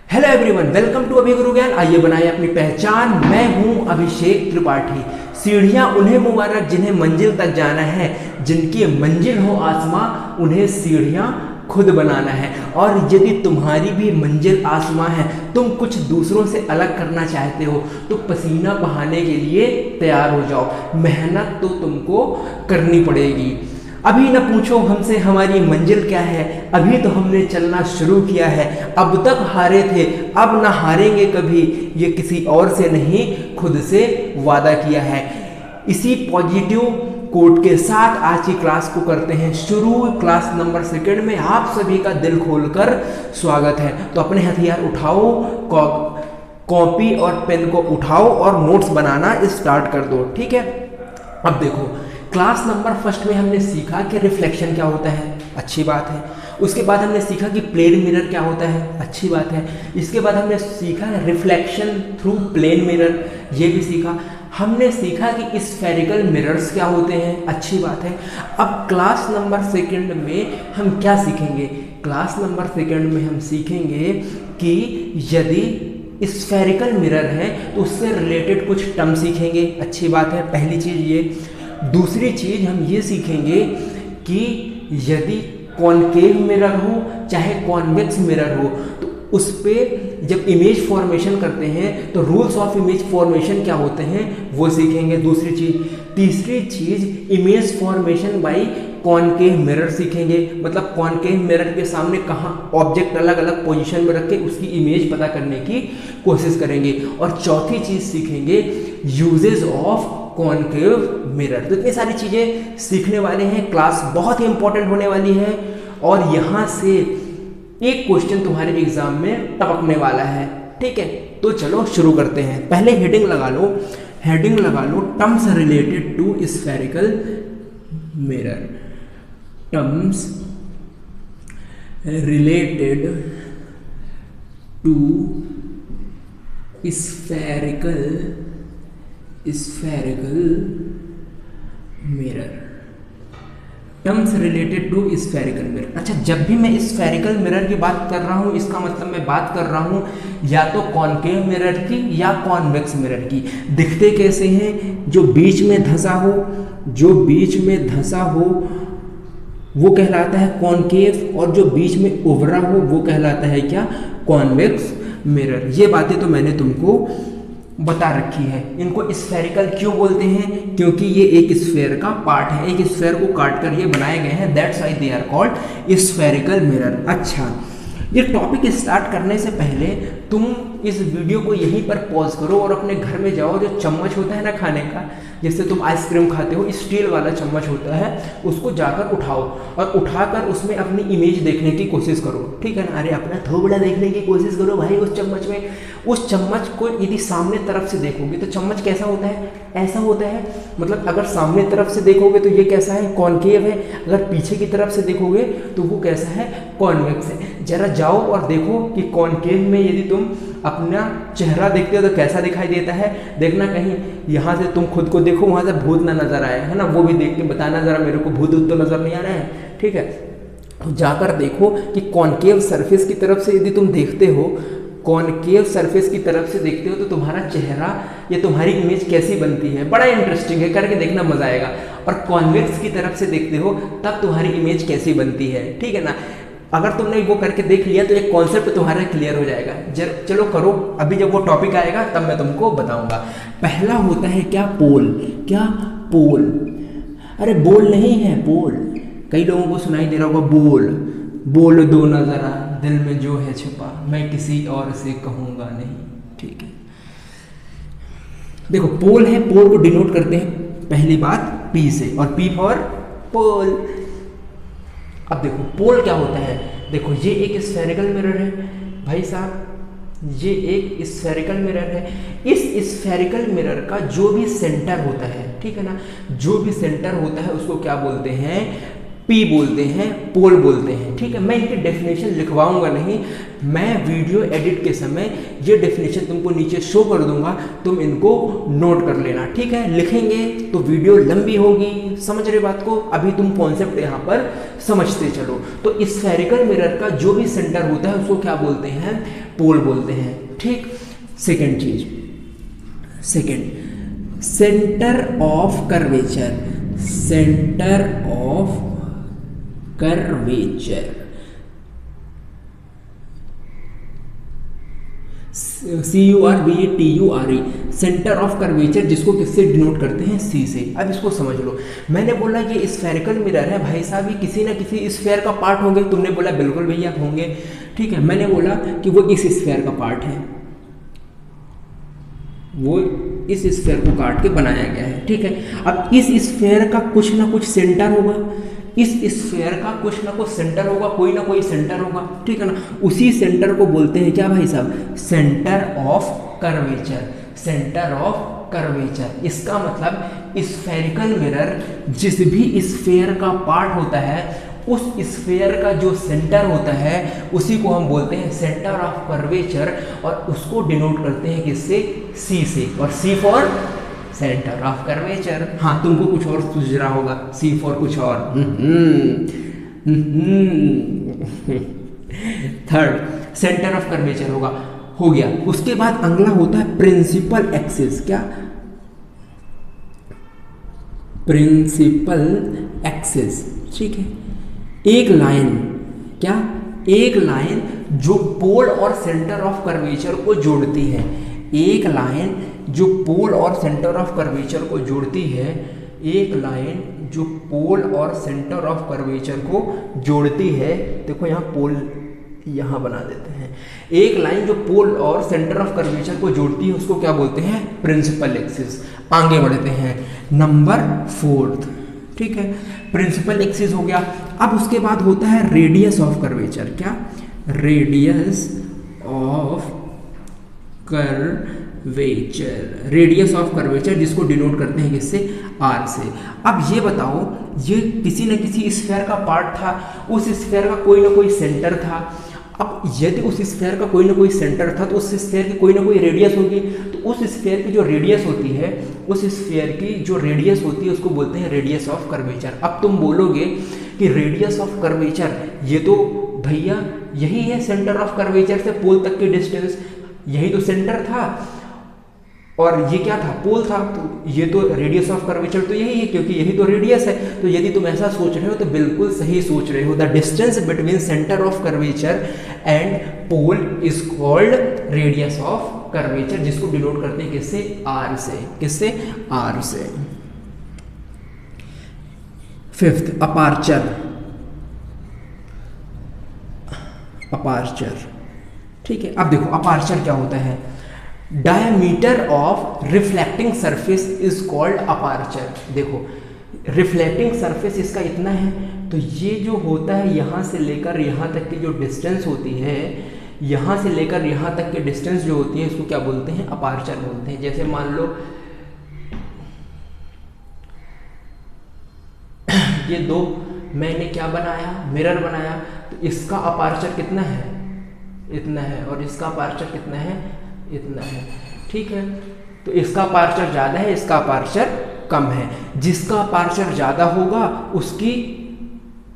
Hello everyone, welcome to Abhiguru Gyan. आइए बनाए अपनी पहचान। मैं हूं अभिषेक त्रिपाठी। सीढ़ियां उन्हें मुबारक जिन्हें मंजिल तक जाना है, जिनकी मंजिल हो आसमां उन्हें सीढ़ियां खुद बनाना है। और यदि तुम्हारी भी मंजिल आसमां है, तुम कुछ दूसरों से अलग करना चाहते हो, तो पसीना बहाने के लिए तैयार हो जाओ। मेहनत तो तुमको करनी पड़ेगी। अभी न पूछो हमसे हमारी मंजिल क्या है, अभी तो हमने चलना शुरू किया है। अब तक हारे थे, अब ना हारेंगे कभी, ये किसी और से नहीं खुद से वादा किया है। इसी पॉजिटिव कोट के साथ आज की क्लास को करते हैं शुरू। क्लास नंबर 2 में आप सभी का दिल खोलकर स्वागत है। तो अपने हथियार उठाओ, कॉपी और पेन को उठाओ और नोट्स बनाना स्टार्ट कर दो। ठीक है, अब देखो क्लास नंबर 1 में हमने सीखा कि रिफ्लेक्शन क्या होता है, अच्छी बात है। उसके बाद हमने सीखा कि प्लेन मिरर क्या होता है, अच्छी बात है। इसके बाद हमने सीखा रिफ्लेक्शन थ्रू प्लेन मिरर, ये भी सीखा। हमने सीखा कि स्फेरिकल मिरर्स क्या होते हैं, अच्छी बात है। अब क्लास नंबर 2 में हम क्या सीखेंगे? क्लास नंबर 2 में हम सीखेंगे कि यदि स्फेरिकल मिरर है तो उससे रिलेटेड कुछ टर्म सीखेंगे, अच्छी बात है। पहली चीज़ ये। दूसरी चीज़ हम ये सीखेंगे कि यदि कॉनकेव मिरर हो चाहे कॉन्वेक्स मिरर हो, तो उस पर जब इमेज फॉर्मेशन करते हैं तो रूल्स ऑफ इमेज फॉर्मेशन क्या होते हैं वो सीखेंगे, दूसरी चीज़। तीसरी चीज़ image formation by concave mirror सीखेंगे, मतलब कॉनकेव मिरर के सामने कहाँ ऑब्जेक्ट अलग अलग पोजीशन में रख के उसकी इमेज पता करने की कोशिश करेंगे। और चौथी चीज़ सीखेंगे यूजेज ऑफ कॉनकेव मिरर। तो इतनी सारी चीज़ें सीखने वाले हैं। क्लास बहुत ही इंपॉर्टेंट होने वाली है और यहाँ से एक क्वेश्चन तुम्हारे एग्जाम में टपकने वाला है। ठीक है, तो चलो शुरू करते हैं। पहले हेडिंग लगा लो, हेडिंग लगा लो terms related to spherical mirror. Terms related to spherical mirror. Terms related to spherical mirror. अच्छा, जब भी मैं स्फेरिकल मिरर की बात कर रहा हूँ, इसका मतलब मैं बात कर रहा हूँ या तो कॉनकेव मिरर की या कॉन्वेक्स मिरर की। दिखते कैसे हैं? जो बीच में धंसा हो, जो बीच में धंसा हो वो कहलाता है कॉनकेव, और जो बीच में उभरा हो वो कहलाता है क्या? Convex mirror. ये बातें तो मैंने तुमको बता रखी है। इनको स्फेरिकल क्यों बोलते हैं? क्योंकि ये एक स्फेयर का पार्ट है, एक स्फेयर को काट कर ये बनाए गए हैं, that's why they are called spherical mirror. अच्छा, ये टॉपिक स्टार्ट करने से पहले तुम इस वीडियो को यहीं पर पॉज करो और अपने घर में जाओ, जो चम्मच होता है ना खाने का, जैसे तुम आइसक्रीम खाते हो, स्टील वाला चम्मच होता है, उसको जाकर उठाओ और उठाकर उसमें अपनी इमेज देखने की कोशिश करो। ठीक है ना? अरे अपना थोबड़ा देखने की कोशिश करो भाई उस चम्मच में। उस चम्मच को यदि सामने तरफ से देखोगे तो चम्मच कैसा होता है? ऐसा होता है। मतलब अगर सामने तरफ से देखोगे तो ये कैसा है? कॉनकेव है। अगर पीछे की तरफ से देखोगे तो वो कैसा है? कॉन्वेक्स है। जरा जाओ और देखो कि कॉनकेव में यदि तुम अपना चेहरा देखते हो तो कैसा दिखाई देता है। देखना कहीं यहाँ से तुम खुद को देखो, वहाँ से भूत ना नजर आए, है ना? वो भी देख के बताना जरा, मेरे को भूत तो नजर नहीं आ रहा है। ठीक है, तो जाकर देखो कि कॉनकेव सरफेस की तरफ से यदि तुम देखते हो, कॉनकेव सरफेस की तरफ से देखते हो तो तुम्हारा चेहरा या तुम्हारी इमेज कैसी बनती है। बड़ा इंटरेस्टिंग है, करके देखना, मजा आएगा। और कॉन्वेक्स की तरफ से देखते हो तब तुम्हारी इमेज कैसी बनती है। ठीक है ना? अगर तुमने वो करके देख लिया तो एक कॉन्सेप्ट तुम्हारा क्लियर हो जाएगा। चलो करो, अभी जब वो टॉपिक आएगा तब मैं तुमको बताऊंगा। पहला होता है क्या? पोल। क्या? पोल। अरे बोल नहीं है, पोल। कई लोगों को सुनाई दे रहा होगा बोल। बोल दो ना जरा दिल में जो है छुपा, मैं किसी और से कहूंगा नहीं। ठीक है, देखो पोल है, पोल को डिनोट करते हैं पहली बात पी से, और पी फॉर पोल। अब देखो पोल क्या होता है। देखो ये एक स्फेरिकल मिरर है भाई साहब, ये एक स्फेरिकल मिरर है। इस स्फेरिकल मिरर का जो भी सेंटर होता है, ठीक है ना, जो भी सेंटर होता है उसको क्या बोलते हैं? पी बोलते हैं, पोल बोलते हैं। ठीक है, मैं इनकी डेफिनेशन लिखवाऊंगा नहीं, मैं वीडियो एडिट के समय ये डेफिनेशन तुमको नीचे शो कर दूंगा, तुम इनको नोट कर लेना। ठीक है, लिखेंगे तो वीडियो लंबी होगी, समझ रहे बात को। अभी तुम कॉन्सेप्ट यहाँ पर समझते चलो। तो स्फेरिकल मिरर का जो भी सेंटर होता है उसको क्या बोलते हैं, पोल बोलते हैं। ठीक, सेकेंड चीज, second centre of curvature, centre of curvature, CURVATURE, centre of curvature, जिसको किससे डिनोट करते हैं, C से। अब इसको समझ लो, मैंने बोला ये स्फेरिकल मिरर है भाई साहब, ये किसी ना किसी स्फेयर का पार्ट होंगे। तुमने बोला बिल्कुल भैया होंगे। ठीक है, मैंने बोला कि वो इस स्फेयर का पार्ट है, वो इस स्फेयर को काट के बनाया गया है। ठीक है, अब इस स्फेयर का कुछ ना कुछ सेंटर होगा, इस स्फेयर का कुछ ना कुछ सेंटर होगा, कोई ना कोई सेंटर होगा। ठीक है ना, उसी सेंटर को बोलते हैं क्या भाई साहब, centre of curvature, centre of curvature. इसका मतलब स्फेरिकल मिरर जिस भी स्फेयर का पार्ट होता है, उस स्फेयर का जो सेंटर होता है उसी को हम बोलते हैं सेंटर ऑफ कर्वेचर, और उसको डिनोट करते हैं किससे, C से। और C for centre of curvature. हाँ, तुमको कुछ और सूझ रहा होगा, C फॉर कुछ और। थर्ड सेंटर ऑफ कर्वेचर होगा, हो गया। उसके बाद अगला होता है प्रिंसिपल एक्सिस। क्या, प्रिंसिपल एक्सिस। ठीक है, एक लाइन, क्या, एक लाइन जो पोल और सेंटर ऑफ कर्वेचर को जोड़ती है, एक लाइन जो पोल और सेंटर ऑफ कर्वेचर को जोड़ती है, एक लाइन जो पोल और सेंटर ऑफ कर्वेचर को जोड़ती है। देखो यहाँ पोल यहाँ बना देते हैं, एक लाइन जो पोल और सेंटर ऑफ कर्वेचर को जोड़ती है उसको क्या बोलते हैं, प्रिंसिपल एक्सिस। आगे बढ़ते हैं, नंबर 4। ठीक है, प्रिंसिपल एक्सिस हो गया। अब उसके बाद होता है रेडियस ऑफ कर्वेचर। क्या, radius of curvature, radius of curvature, जिसको डिनोट करते हैं किससे, R से। अब ये बताओ, ये किसी न किसी स्फेयर का पार्ट था, उस स्फेयर का कोई ना कोई सेंटर था। अब यदि उस स्फेयर का कोई ना कोई सेंटर था तो उस स्फेयर की कोई ना कोई रेडियस होगी, तो उस स्फेयर की जो रेडियस होती है, उस स्फेयर की जो रेडियस होती है उसको बोलते हैं रेडियस ऑफ कर्वेचर। अब तुम बोलोगे कि रेडियस ऑफ कर्वेचर, ये तो भैया यही है सेंटर ऑफ कर्वेचर से पोल तक की डिस्टेंस, यही तो सेंटर था और ये क्या था, पोल था, तो ये तो रेडियस ऑफ कर्वेचर तो यही है क्योंकि यही तो रेडियस है। तो यदि तुम ऐसा सोच रहे हो तो बिल्कुल सही सोच रहे हो। The distance between centre of curvature and pole is called radius of curvature, जिसको डिनोट करते हैं किससे, R से। किससे, R से। 5th aperture, aperture. ठीक है, अब देखो अपार्चर क्या होता है, diameter of reflecting surface is called aperture. देखो रिफ्लेक्टिंग सरफेस इसका इतना है, तो ये जो होता है यहाँ से लेकर यहाँ तक की जो डिस्टेंस होती है, यहाँ से लेकर यहाँ तक की डिस्टेंस जो होती है इसको क्या बोलते हैं, अपार्चर बोलते हैं। जैसे मान लो ये दो मैंने क्या बनाया, मिरर बनाया, तो इसका अपार्चर कितना है, इतना है, और इसका अपार्चर कितना है, इतना है। ठीक है, तो इसका अपार्चर ज़्यादा है, इसका अपार्चर कम है। जिसका अपार्चर ज़्यादा होगा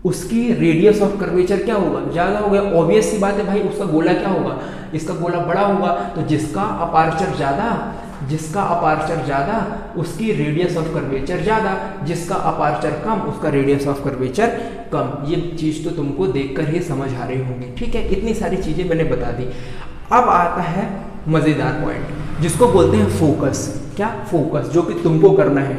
उसकी रेडियस ऑफ कर्वेचर क्या होगा, ज़्यादा होगा। ऑब्वियस सी बात है भाई, उसका गोला क्या होगा, इसका गोला बड़ा होगा। तो जिसका अपार्चर ज़्यादा उसकी रेडियस ऑफ कर्वेचर ज़्यादा, जिसका अपार्चर कम उसका रेडियस ऑफ कर्वेचर कम। ये चीज़ तो तुमको देखकर ही समझ आ रही होंगी। ठीक है, इतनी सारी चीज़ें मैंने बता दी। अब आता है मज़ेदार पॉइंट जिसको बोलते हैं फोकस। क्या, फोकस, जो कि तुमको करना है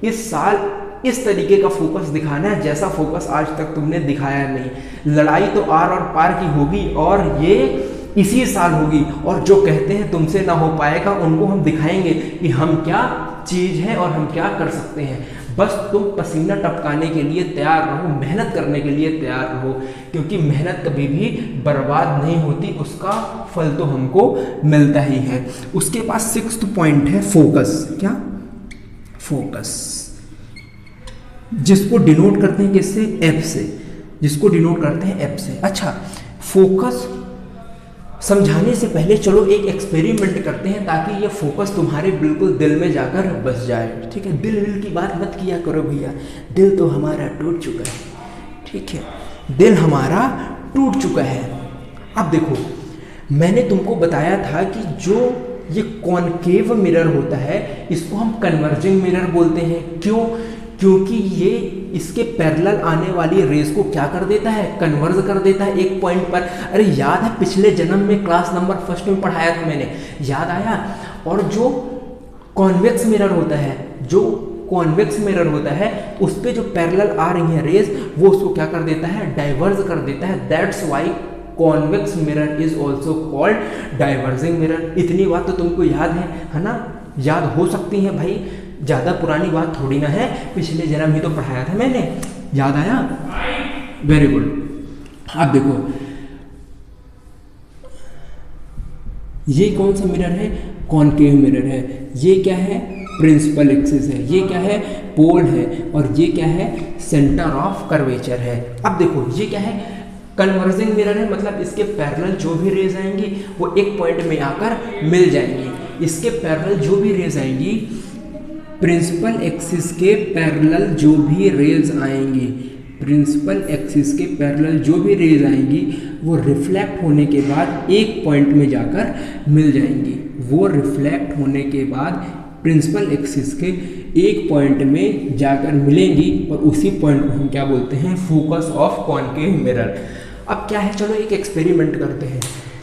इस साल, इस तरीके का फोकस दिखाना है जैसा फोकस आज तक तुमने दिखाया नहीं। लड़ाई तो आर और पार की होगी और ये इसी साल होगी, और जो कहते हैं तुमसे ना हो पाएगा उनको हम दिखाएंगे कि हम क्या चीज़ है और हम क्या कर सकते हैं। बस तुम पसीना टपकाने के लिए तैयार रहो, मेहनत करने के लिए तैयार रहो, क्योंकि मेहनत कभी भी बर्बाद नहीं होती, उसका फल तो हमको मिलता ही है। उसके पास 6th पॉइंट है फोकस। क्या, फोकस। जिसको डिनोट करते हैं किससे, एफ से, जिसको डिनोट करते हैं एफ से। अच्छा, फोकस समझाने से पहले चलो एक एक्सपेरिमेंट करते हैं ताकि ये फोकस तुम्हारे बिल्कुल दिल में जाकर बस जाए। ठीक है, दिल की बात मत किया करो भैया, दिल तो हमारा टूट चुका है। ठीक है, दिल हमारा टूट चुका है। अब देखो, मैंने तुमको बताया था कि जो ये कॉनकेव मिरर होता है इसको हम कन्वर्जिंग मिरर बोलते हैं। क्यों? क्योंकि ये इसके पैरेलल आने वाली रेज को क्या कर देता है, कन्वर्ज कर देता है एक पॉइंट पर। अरे याद है पिछले जन्म में क्लास नंबर फर्स्ट में पढ़ाया था मैंने, याद आया? और जो कॉन्वेक्स मिरर होता है, जो कॉन्वेक्स मिरर होता है उस पे जो पैरेलल आ रही है रेज वो उसको क्या कर देता है, डाइवर्ज कर देता है। That's why convex mirror is also called diverging mirror. इतनी बात तो तुमको याद है ना? याद हो सकती है भाई, ज़्यादा पुरानी बात थोड़ी ना है, पिछले जन्म ही तो पढ़ाया था मैंने। याद आया? Very good. अब देखो ये कौन सा मिरर है, कॉनकेव मिरर है। ये क्या है, प्रिंसिपल एक्सिस है। ये क्या है, पोल है। और ये क्या है, सेंटर ऑफ कर्वेचर है। अब देखो ये क्या है, कन्वर्जिंग मिरर है, मतलब इसके पैरेलल जो भी रेज आएंगी वो एक पॉइंट में आकर मिल जाएंगी। इसके पैरेलल जो भी रेज आएंगी, प्रिंसिपल एक्सिस के पैरेलल जो भी रेज आएंगी, प्रिंसिपल एक्सिस के पैरेलल जो भी रेज आएंगी वो रिफ्लेक्ट होने के बाद एक पॉइंट में जाकर मिल जाएंगी। वो रिफ्लेक्ट होने के बाद प्रिंसिपल एक्सिस के एक पॉइंट में जाकर मिलेंगी और उसी पॉइंट को हम क्या बोलते हैं, फोकस ऑफ कॉनकेव मिरर। अब क्या है, चलो एक एक्सपेरिमेंट करते हैं।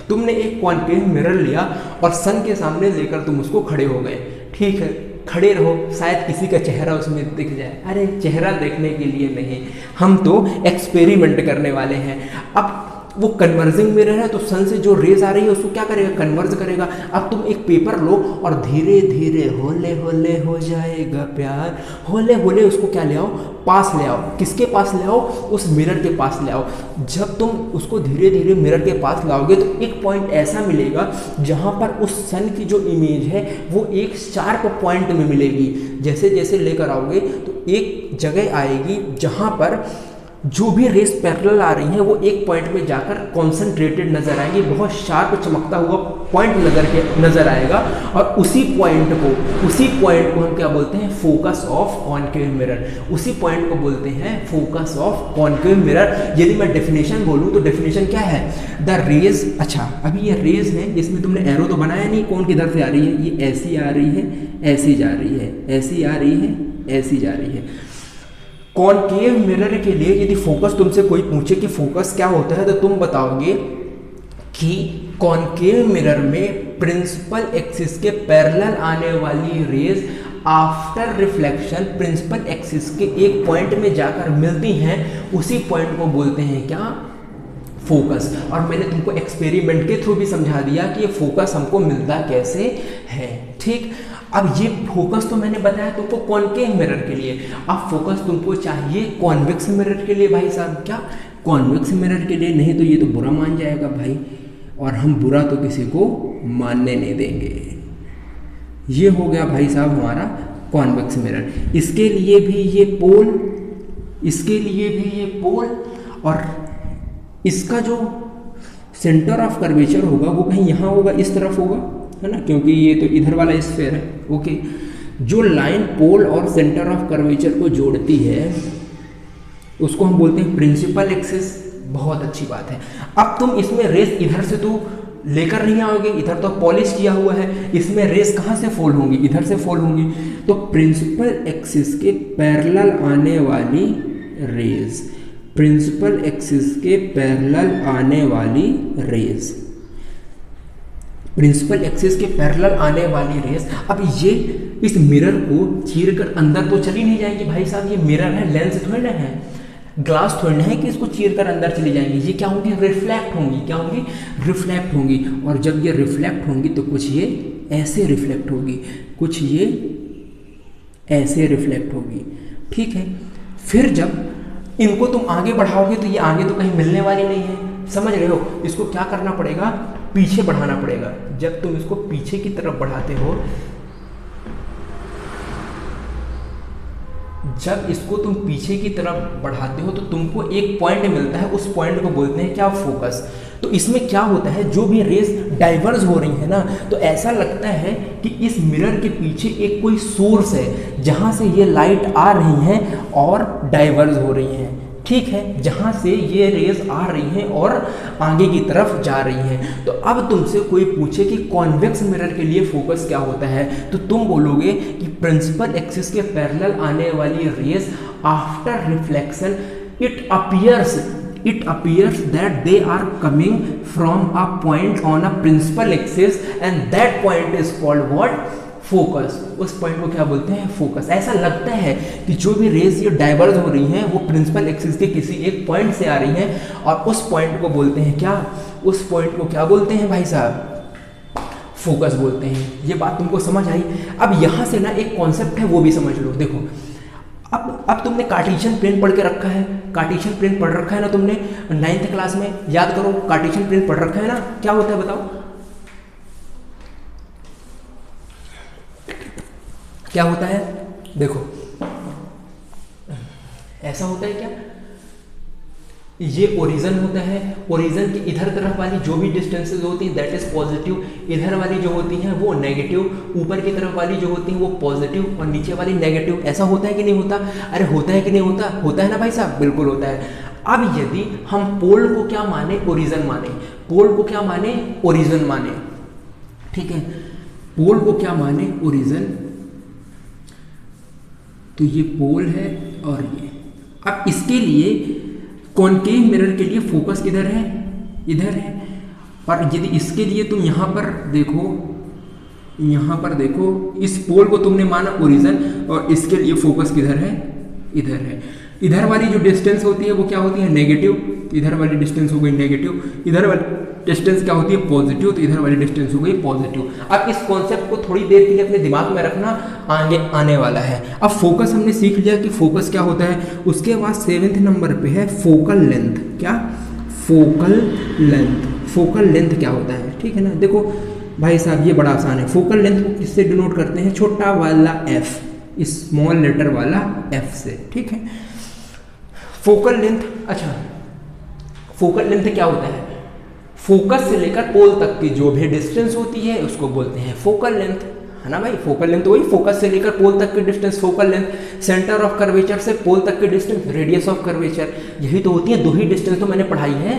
तुमने एक कॉनकेव मिरर लिया और सन के सामने लेकर तुम उसको खड़े हो गए। ठीक है, खड़े रहो, शायद किसी का चेहरा उसमें दिख जाए। अरे चेहरा देखने के लिए नहीं, हम तो एक्सपेरिमेंट करने वाले हैं। अब वो कन्वर्जिंग मिरर है तो सन से जो रेज आ रही है उसको क्या करेगा, कन्वर्ज करेगा। अब तुम एक पेपर लो और धीरे धीरे होले होले हो जाएगा प्यार, होले होले उसको क्या ले आओ, पास ले आओ। किसके पास ले आओ, उस मिरर के पास ले आओ। जब तुम उसको धीरे धीरे मिरर के पास लाओगे तो एक पॉइंट ऐसा मिलेगा जहाँ पर उस सन की जो इमेज है वो एक शार्प पॉइंट में मिलेगी। जैसे जैसे लेकर आओगे तो एक जगह आएगी जहाँ पर जो भी रेस पैरेलल आ रही हैं वो एक पॉइंट में जाकर कॉन्सेंट्रेटेड नजर आएंगी, बहुत शार्प चमकता हुआ पॉइंट नजर आएगा। और उसी पॉइंट को हम क्या बोलते हैं, फोकस ऑफ कॉनकेव मिरर। उसी पॉइंट को बोलते हैं फोकस ऑफ कॉनकेव मिरर। यदि मैं डेफिनेशन बोलूं तो डेफिनेशन क्या है, द रेज। अच्छा, अभी ये रेज है, इसमें तुमने एरो तो बनाया नहीं, कौन किधर से आ रही है, ये ऐसी आ रही है, ऐसी जा रही है, ऐसी आ रही है, ऐसी जा रही है। कॉनकेव मिरर के लिए यदि फोकस तुमसे कोई पूछे कि फोकस क्या होता है तो तुम बताओगे कि कॉनकेव मिरर में प्रिंसिपल एक्सिस के पैरेलल आने वाली rays after reflection principal axis के एक पॉइंट में जाकर मिलती हैं, उसी पॉइंट को बोलते हैं क्या, फोकस। और मैंने तुमको एक्सपेरिमेंट के थ्रू भी समझा दिया कि ये फोकस हमको मिलता कैसे है। ठीक, अब ये फोकस तो मैंने बताया तुमको कॉनकेव मिरर के लिए, अब फोकस तुमको चाहिए कॉन्वेक्स मिरर के लिए। भाई साहब क्या, कॉन्वेक्स मिरर के लिए? नहीं तो ये तो बुरा मान जाएगा भाई, और हम बुरा तो किसी को मानने नहीं देंगे। ये हो गया भाई साहब हमारा कॉन्वेक्स मिरर। इसके लिए भी ये पोल, इसके लिए भी ये पोल, और इसका जो सेंटर ऑफ कर्वेचर होगा वो कहीं यहाँ होगा, इस तरफ होगा, है ना, क्योंकि ये तो इधर वाला स्फीयर है। ओके, जो लाइन पोल और सेंटर ऑफ कर्वेचर को जोड़ती है उसको हम बोलते हैं प्रिंसिपल एक्सिस। बहुत अच्छी बात है। अब तुम इसमें रेस इधर से तो लेकर नहीं आओगे, इधर तो पॉलिश किया हुआ है, इसमें रेस कहाँ से फॉल होंगी, इधर से फॉल होंगी। तो प्रिंसिपल एक्सिस के पैरेलल आने वाली रेज, प्रिंसिपल एक्सिस के पैरेलल आने वाली रेज, प्रिंसिपल एक्सिस के पैरेलल आने वाली रेस, अब ये इस मिरर को चीर कर अंदर तो चली नहीं जाएंगी भाई साहब, ये मिरर है, लेंस थोड़ी ना है, ग्लास थोड़ी ना है कि इसको चीर कर अंदर चली जाएंगी। ये क्या होंगी, रिफ्लेक्ट होंगी। क्या होंगी, रिफ्लेक्ट होंगी। और जब ये रिफ्लेक्ट होंगी तो कुछ ये ऐसे रिफ्लेक्ट होगी, कुछ ये ऐसे रिफ्लेक्ट होगी। ठीक है, फिर जब इनको तुम आगे बढ़ाओगे तो ये आगे तो कहीं मिलने वाली नहीं है, समझ रहे हो। इसको क्या करना पड़ेगा, पीछे बढ़ाना पड़ेगा। जब तुम इसको पीछे की तरफ बढ़ाते हो, जब इसको तुम पीछे की तरफ बढ़ाते हो तो तुमको एक पॉइंट मिलता है, उस पॉइंट को बोलते हैं क्या, फोकस। तो इसमें क्या होता है, जो भी रेस डाइवर्ज हो रही है ना, तो ऐसा लगता है कि इस मिरर के पीछे एक कोई सोर्स है जहाँ से ये लाइट आ रही हैं और डाइवर्ज हो रही हैं, ठीक है, जहाँ से ये रेज आ रही हैं और आगे की तरफ जा रही हैं। तो अब तुमसे कोई पूछे कि कॉन्वेक्स मिरर के लिए फोकस क्या होता है, तो तुम बोलोगे कि प्रिंसिपल एक्सिस के पैरेलल आने वाली rays after reflection it appears that they are coming from a point on a principal axis and that point is called what, focus. उस पॉइंट को क्या बोलते हैं, फोकस। ऐसा लगता है कि जो भी रेज ये डाइवर्ज हो रही हैं वो प्रिंसिपल एक्सिस के किसी एक पॉइंट से आ रही हैं और उस पॉइंट को बोलते हैं क्या, उस पॉइंट को क्या बोलते हैं भाई साहब, फोकस बोलते हैं। ये बात तुमको समझ आई। अब यहाँ से ना एक कॉन्सेप्ट है वो भी समझ लो। देखो अब तुमने कार्टेशियन प्लेन पढ़ के रखा है, कार्टेशियन प्लेन पढ़ रखा है ना तुमने 9th क्लास में, याद करो कार्टेशियन प्लेन पढ़ रखा है ना, क्या होता है बताओ, क्या होता है, देखो ऐसा होता है क्या, ये ओरिजिन होता है, ओरिजिन की इधर तरफ वाली जो भी डिस्टेंसेस होती हैं दैट इज पॉजिटिव, इधर वाली जो होती हैं वो नेगेटिव, ऊपर की तरफ वाली जो होती हैं वो पॉजिटिव और नीचे वाली नेगेटिव। ऐसा होता है कि नहीं होता, अरे होता है कि नहीं होता, होता है ना भाई साहब, बिल्कुल होता है। अब यदि हम पोल को क्या माने, ओरिजिन माने, पोल को क्या माने, ओरिजिन माने, ठीक है, पोल को क्या माने, ओरिजिन, तो ये पोल है और ये। अब इसके लिए कॉनकेव मिरर के लिए फोकस किधर है, इधर है, और यदि इसके लिए तुम यहाँ पर देखो, यहाँ पर देखो, इस पोल को तुमने माना ओरिजिन और इसके लिए फोकस किधर है, इधर है। इधर वाली जो डिस्टेंस होती है वो क्या होती है, नेगेटिव, इधर वाली डिस्टेंस हो गई नेगेटिव, इधर वाली डिस्टेंस क्या होती है, पॉजिटिव, तो इधर वाली डिस्टेंस हो गई पॉजिटिव। अब इस कॉन्सेप्ट को थोड़ी देर के लिए अपने दिमाग में रखना, आगे आने वाला है। अब फोकस हमने सीख लिया कि फोकस क्या होता है। उसके बाद 7वें नंबर पे है फोकल लेंथ। क्या, फोकल लेंथ, फोकल लेंथ क्या होता है, ठीक है ना। देखो भाई साहब ये बड़ा आसान है, फोकल लेंथ को किससे डिनोट करते हैं, छोटा वाला एफ, स्मॉल लेटर वाला एफ से, ठीक है। फोकल लेंथ, अच्छा फोकल लेंथ क्या होता है, फोकस से लेकर पोल तक की जो भी डिस्टेंस होती है उसको बोलते हैं फोकल लेंथ, है ना भाई। फोकल लेंथ वही फोकस से लेकर पोल तक की distance, focal length. Centre of curvature से पोल तक की डिस्टेंस, रेडियस ऑफ कर्वेचर, यही तो होती है, दो ही डिस्टेंस तो मैंने पढ़ाई है,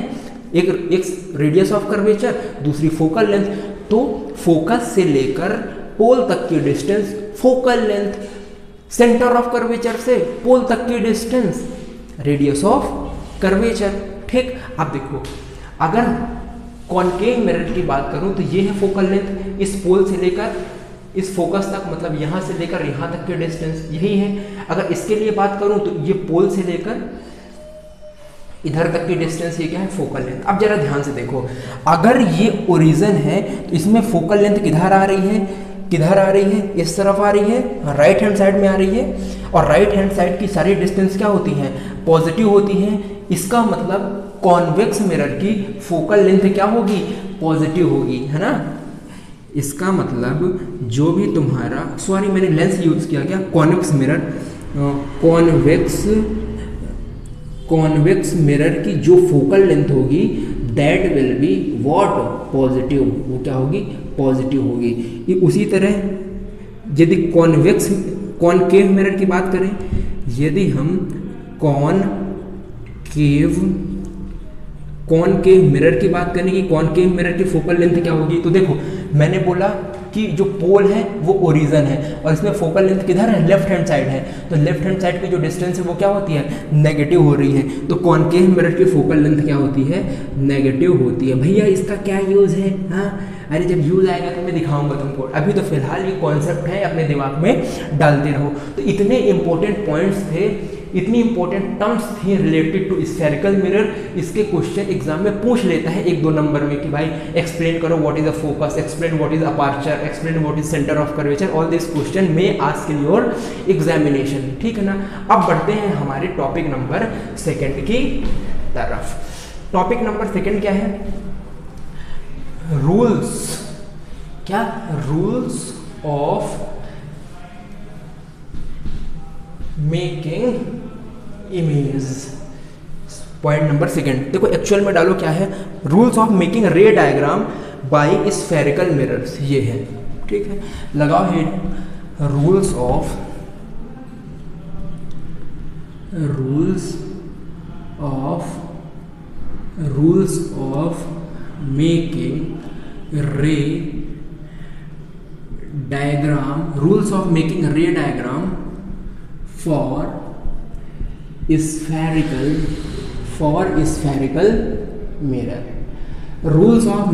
एक रेडियस ऑफ कर्वेचर, दूसरी फोकल लेंथ। तो फोकस से लेकर पोल तक की distance focal length, centre of curvature से पोल तक की डिस्टेंस रेडियस ऑफ कर्वेचर, ठीक। अब देखो अगर कॉनकेव मिरर की बात करूं तो ये है फोकल लेंथ, इस पोल से लेकर इस फोकस तक, मतलब यहां से लेकर यहां तक के डिस्टेंस यही है। अगर इसके लिए बात करूं तो ये पोल से लेकर इधर तक की डिस्टेंस, ये क्या है, फोकल लेंथ। अब जरा ध्यान से देखो, अगर ये ओरिजिन है तो इसमें फोकल लेंथ किधर आ रही है, किधर आ रही है, इस तरफ आ रही है, राइट हैंड साइड में आ रही है, और राइट हैंड साइड की सारी डिस्टेंस क्या होती हैं, पॉजिटिव होती हैं। इसका मतलब कॉन्वेक्स मिरर की फोकल लेंथ क्या होगी, पॉजिटिव होगी, है ना। इसका मतलब जो भी तुम्हारा, सॉरी मैंने लेंस यूज किया क्या, कॉन्वेक्स मिरर, कॉन्वेक्स मिरर की जो फोकल लेंथ होगी that will be what, positive, वो क्या होगी, पॉजिटिव होगी। उसी तरह यदि कॉनकेव मिरर की बात करें, यदि हम कॉनकेव मिरर की बात करें कि कॉनकेव मिरर की फोकल लेंथ क्या होगी, तो देखो मैंने बोला कि जो पोल है वो ओरिजिन है और इसमें फोकल लेंथ किधर है, लेफ्ट हैंड साइड है, तो लेफ्ट हैंड साइड की जो डिस्टेंस है वो क्या होती है, नेगेटिव हो रही है। तो कॉनकेव मिरर की फोकल लेंथ क्या होती है, नेगेटिव होती है। भैया इसका क्या यूज़ है, हाँ अरे जब यूज़ आएगा तो मैं दिखाऊंगा तुमको, अभी तो फिलहाल ये कॉन्सेप्ट है, अपने दिमाग में डालते रहो। तो इतने इंपॉर्टेंट पॉइंट्स थे, इतनी इंपॉर्टेंट टर्म्स थी रिलेटेड टू स्फेरिकल मिरर। इसके क्वेश्चन एग्जाम में पूछ लेता है 1-2 नंबर में कि भाई एक्सप्लेन करो what is a focus, explain what is aperture, explain what is centre of curvature. All this question में आस्क इन योर एग्जामिनेशन, ठीक है ना। अब बढ़ते हैं हमारे टॉपिक नंबर 2 की तरफ। टॉपिक नंबर 2 क्या है, रूल्स, क्या, rules of making image. Point number second, देखो एक्चुअल में डालो क्या है, rules of making ray diagram by spherical mirrors, ये है, ठीक है। लगाओ head, rules of making ray diagram, rules of making ray diagram for spherical mirror। Rules of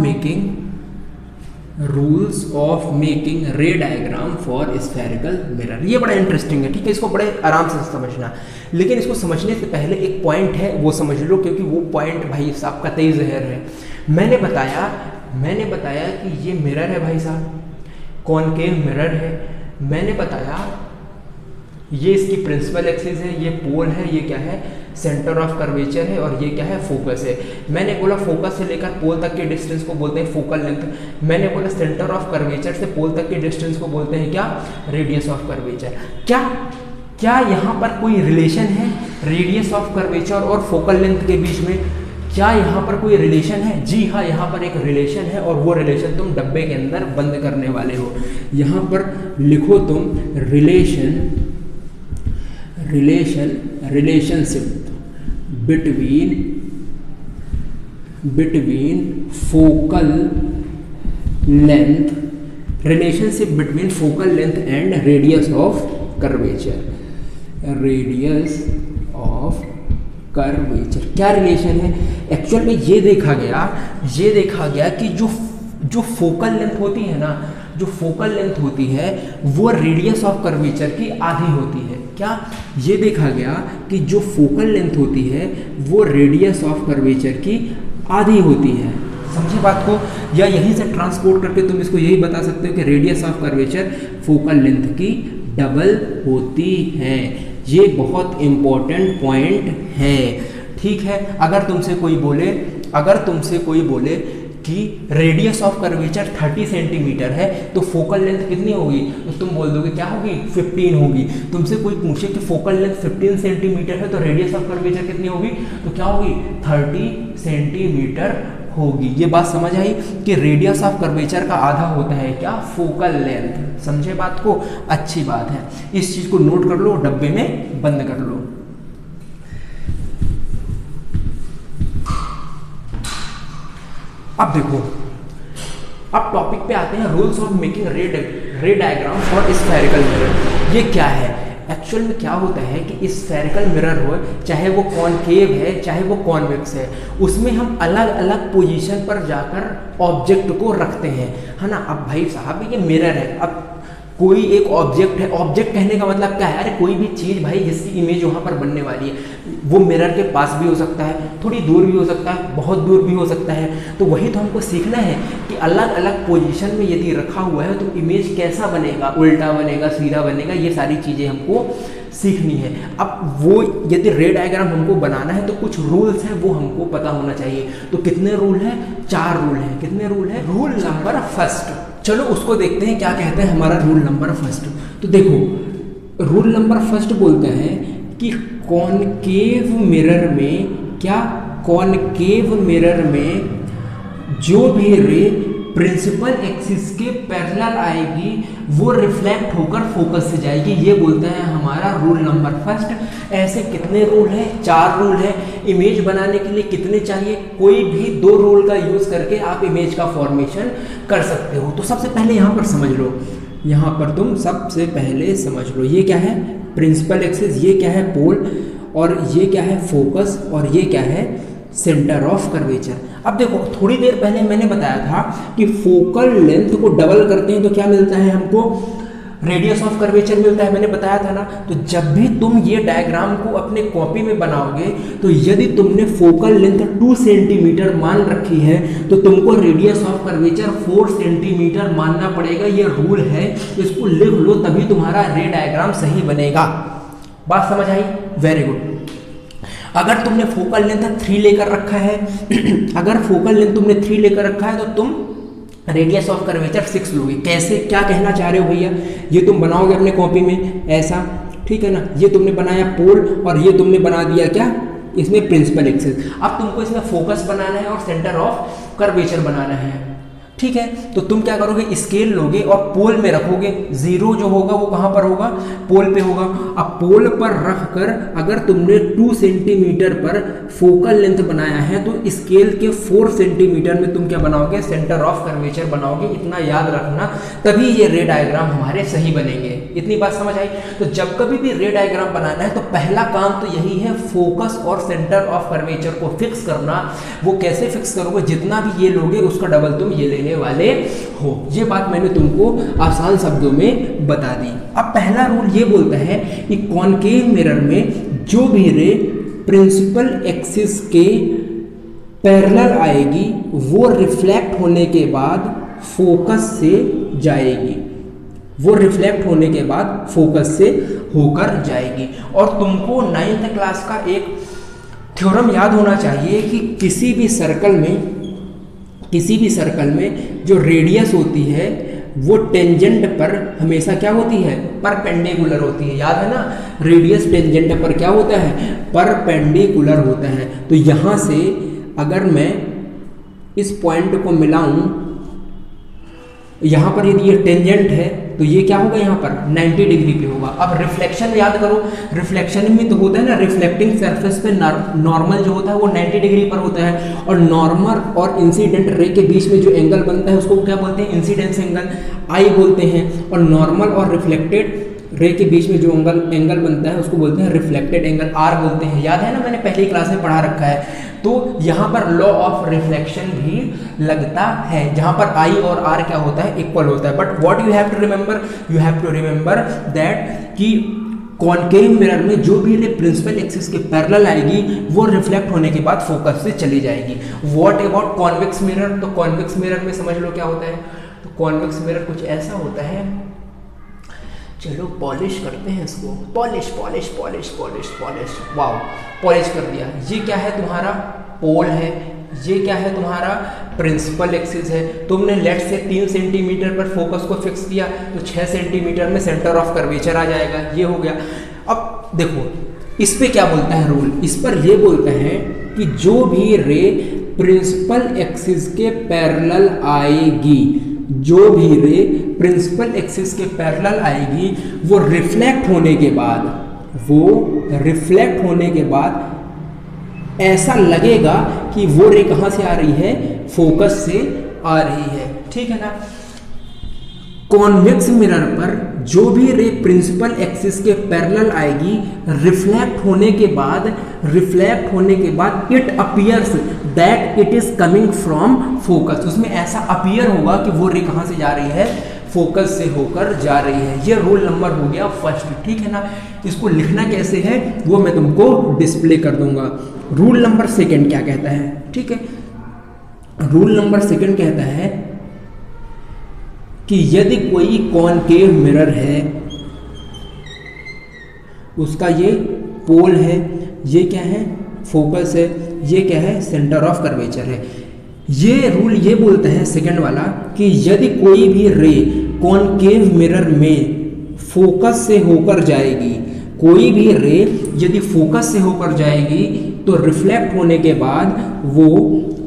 making ray diagram for spherical mirror, ये बड़ा इंटरेस्टिंग है, ठीक है। इसको बड़े आराम से समझना, लेकिन इसको समझने से पहले एक पॉइंट है वो समझ लो, क्योंकि वो पॉइंट भाई साहब का तेज जहर है। मैंने बताया कि ये मिरर है भाई साहब, कॉनकेव मिरर है। मैंने बताया ये इसकी प्रिंसिपल एक्सिस है, ये पोल है, ये क्या है, सेंटर ऑफ कर्वेचर है, और ये क्या है, फोकस है। मैंने बोला फोकस से लेकर पोल तक के डिस्टेंस को बोलते हैं फोकल लेंथ। मैंने बोला सेंटर ऑफ कर्वेचर से पोल तक के डिस्टेंस को बोलते हैं क्या, रेडियस ऑफ कर्वेचर। क्या यहाँ पर कोई रिलेशन है रेडियस ऑफ कर्वेचर और फोकल लेंथ के बीच में? क्या यहाँ पर कोई रिलेशन है? जी हाँ, यहाँ पर एक रिलेशन है, और वो रिलेशन तुम डब्बे के अंदर बंद करने वाले हो। यहाँ पर लिखो तुम relationship between focal length and radius of curvature. क्या रिलेशन है? एक्चुअल में ये देखा गया कि जो फोकल लेंथ होती है ना, जो फोकल लेंथ होती है वो रेडियस ऑफ कर्वेचर की आधी होती है। क्या ये देखा गया कि जो फोकल लेंथ होती है वो रेडियस ऑफ कर्वेचर की आधी होती है। समझे बात को? या यहीं से ट्रांसपोर्ट करके तुम इसको यही बता सकते हो कि radius of curvature focal length की डबल होती है। ये बहुत इंपॉर्टेंट पॉइंट है, ठीक है। अगर तुमसे कोई बोले कि रेडियस ऑफ कर्वेचर 30 सेंटीमीटर है तो फोकल लेंथ कितनी होगी, तो तुम बोल दोगे क्या होगी, 15 होगी। तुमसे कोई पूछे कि फोकल लेंथ 15 सेंटीमीटर है तो रेडियस ऑफ कर्वेचर कितनी होगी, तो क्या होगी, 30 सेंटीमीटर होगी। ये बात समझ आई कि रेडियस ऑफ कर्वेचर का आधा होता है क्या, फोकल लेंथ। समझे बात को? अच्छी बात है, इस चीज को नोट कर लो, डब्बे में बंद कर लो। अब देखो, अब टॉपिक पे आते हैं, rules of making ray diagram for spherical mirror. ये क्या है? एक्चुअल में क्या होता है कि स्फेरिकल मिरर हो, चाहे वो कॉनकेव है चाहे वो कॉन्वेक्स है, उसमें हम अलग अलग पोजीशन पर जाकर ऑब्जेक्ट को रखते हैं, है ना। अब भाई साहब ये मिरर है, अब कोई एक ऑब्जेक्ट है, ऑब्जेक्ट कहने का मतलब क्या है, अरे कोई भी चीज़ भाई जिसकी इमेज वहाँ पर बनने वाली है, वो मिरर के पास भी हो सकता है, थोड़ी दूर भी हो सकता है, बहुत दूर भी हो सकता है। तो वही तो हमको सीखना है कि अलग अलग पोजीशन में यदि रखा हुआ है तो इमेज कैसा बनेगा, उल्टा बनेगा, सीधा बनेगा, ये सारी चीज़ें हमको सीखनी है। अब वो यदि रे डायग्राम हमको बनाना है तो कुछ रूल्स हैं वो हमको पता होना चाहिए। तो कितने रूल हैं? 4 रूल हैं। कितने रूल हैं? रूल नंबर फर्स्ट, चलो उसको देखते हैं क्या कहते हैं हमारा रूल नंबर फर्स्ट। तो देखो, रूल नंबर फर्स्ट बोलते हैं कि कॉनकेव मिरर में, क्या, कॉनकेव मिरर में जो भी रे प्रिंसिपल एक्सिस के पैरेलल आएगी वो रिफ्लेक्ट होकर फोकस से जाएगी। ये बोलते हैं हमारा रूल नंबर फर्स्ट। ऐसे कितने रूल हैं? 4 रूल हैं। इमेज बनाने के लिए कितने चाहिए? कोई भी 2 रूल का यूज करके आप इमेज का फॉर्मेशन कर सकते हो। तो सबसे पहले यहाँ पर समझ लो, यहाँ पर तुम सबसे पहले समझ लो, ये क्या है, प्रिंसिपल एक्सिस, ये क्या है, पोल, और ये क्या है, फोकस, और ये क्या है, सेंटर ऑफ कर्वेचर। अब देखो, थोड़ी देर पहले मैंने बताया था कि फोकल लेंथ को डबल करते हैं तो क्या मिलता है हमको, रेडियस ऑफ कर्वेचर मिलता है, मैंने बताया था ना। तो जब भी तुम ये डायग्राम को अपने कॉपी में बनाओगे तो यदि तुमने फोकल लेंथ 2 सेंटीमीटर मान रखी है तो तुमको रेडियस ऑफ कर्वेचर 4 सेंटीमीटर मानना पड़ेगा। ये रूल है, इसको लिख लो, तभी तुम्हारा रे डायग्राम सही बनेगा। बात समझ आई? Very good. अगर तुमने फोकल लेंथ 3 लेकर रखा है अगर फोकल लेंथ तुमने 3 लेकर रखा है तो तुम रेडियस ऑफ कर्वेचर 6 लोगे। कैसे, क्या कहना चाह रहे हो भैया? ये तुम बनाओगे अपने कॉपी में ऐसा, ठीक है ना। ये तुमने बनाया पोल और ये तुमने बना दिया क्या, इसमें प्रिंसिपल एक्सिस। अब तुमको इसमें फोकस बनाना है और सेंटर ऑफ कर्वेचर बनाना है, ठीक है। तो तुम क्या करोगे, स्केल लोगे और पोल में रखोगे। जीरो जो होगा वो कहाँ पर होगा, पोल पे होगा। अब पोल पर रख कर अगर तुमने 2 सेंटीमीटर पर फोकल लेंथ बनाया है तो स्केल के 4 सेंटीमीटर में तुम क्या बनाओगे, सेंटर ऑफ कर्वेचर बनाओगे। इतना याद रखना, तभी ये रे डायग्राम हमारे सही बनेंगे। इतनी बात समझ आई। तो जब कभी भी रे डायग्राम बनाना है तो पहला काम तो यही है, फोकस और सेंटर ऑफ कर्वेचर को फिक्स करना। वो कैसे फिक्स करोगे, जितना भी ये लोगे उसका डबल तुम ये लेने वाले हो। ये बात मैंने तुमको आसान शब्दों में बता दी। अब पहला रूल ये बोलता है कि कॉनकेव मिरर में जो भी रे प्रिंसिपल एक्सिस के पैरेलल आएगी वो रिफ्लेक्ट होने के बाद फोकस से जाएगी, वो रिफ्लेक्ट होने के बाद फोकस से होकर जाएगी। और तुमको 9th क्लास का एक थ्योरम याद होना चाहिए कि किसी भी सर्कल में जो रेडियस होती है वो टेंजेंट पर हमेशा क्या होती है, परपेंडिकुलर होती है। याद है ना, रेडियस टेंजेंट पर क्या होता है, परपेंडिकुलर होता है। तो यहाँ से अगर मैं इस पॉइंट को मिलाऊं, यहाँ पर यदि ये टेंजेंट है तो ये क्या होगा, यहाँ पर 90 डिग्री पे होगा। अब रिफ्लेक्शन याद करो, रिफ्लेक्शन में तो होता है ना, रिफ्लेक्टिंग सरफेस पे नॉर्मल जो होता है वो 90 डिग्री पर होता है, और नॉर्मल और इंसिडेंट रे के बीच में जो एंगल बनता है उसको क्या बोलते हैं, इंसिडेंस एंगल, आई बोलते हैं। और नॉर्मल और रिफ्लेक्टेड रे के बीच में जो एंगल बनता है उसको बोलते हैं रिफ्लेक्टेड एंगल, आर बोलते हैं। याद है ना, मैंने पहली क्लास में पढ़ा रखा है। तो यहाँ पर लॉ ऑफ रिफ्लेक्शन भी लगता है, जहाँ पर आई और आर क्या होता है, इक्वल होता है। But what you have to remember, you have to remember that कि कॉनकेव मिरर में जो भी रे प्रिंसिपल एक्सिस के पैरेलल आएगी वो रिफ्लेक्ट होने के बाद फोकस से चली जाएगी। व्हाट अबाउट कॉन्वेक्स मिरर, तो कॉन्वेक्स मिरर में समझ लो क्या होता है। तो कॉन्वेक्स मिरर कुछ ऐसा होता है, चलो पॉलिश करते हैं इसको, polish polish polish polish polish, wow polish कर दिया। ये क्या है, तुम्हारा पोल है, ये क्या है, तुम्हारा प्रिंसिपल एक्सिस है। तुमने लेट से 3 सेंटीमीटर पर फोकस को फिक्स किया तो 6 सेंटीमीटर में सेंटर ऑफ कर्वेचर आ जाएगा, ये हो गया। अब देखो इस पे क्या बोलता है रूल, इस पर ये बोलता है कि जो भी रे प्रिंसिपल एक्सिस के पैरेलल आएगी, जो भी रे प्रिंसिपल एक्सिस के पैरेलल आएगी वो रिफ्लेक्ट होने के बाद ऐसा लगेगा कि वो रे कहाँ से आ रही है, फोकस से आ रही है, ठीक है ना। कॉन्वेक्स मिरर पर जो भी रे प्रिंसिपल एक्सिस के पैरेलल आएगी रिफ्लेक्ट होने के बाद it appears that it is coming from focus. उसमें ऐसा अपीयर होगा कि वो रे कहाँ से जा रही है, फोकस से होकर जा रही है। ये रूल नंबर हो गया फर्स्ट, ठीक है ना। इसको लिखना कैसे है वो मैं तुमको डिस्प्ले कर दूंगा। रूल नंबर सेकंड क्या कहता है, ठीक है। रूल नंबर सेकंड कहता है कि यदि कोई कॉनकेव मिरर है, उसका ये पोल है, ये क्या है, फोकस है, ये क्या है, सेंटर ऑफ कर्वेचर है। ये रूल ये बोलता है सेकंड वाला कि यदि कोई भी रे कॉनकेव मिरर में फोकस से होकर जाएगी, कोई भी रे यदि फोकस से होकर जाएगी तो रिफ्लेक्ट होने के बाद वो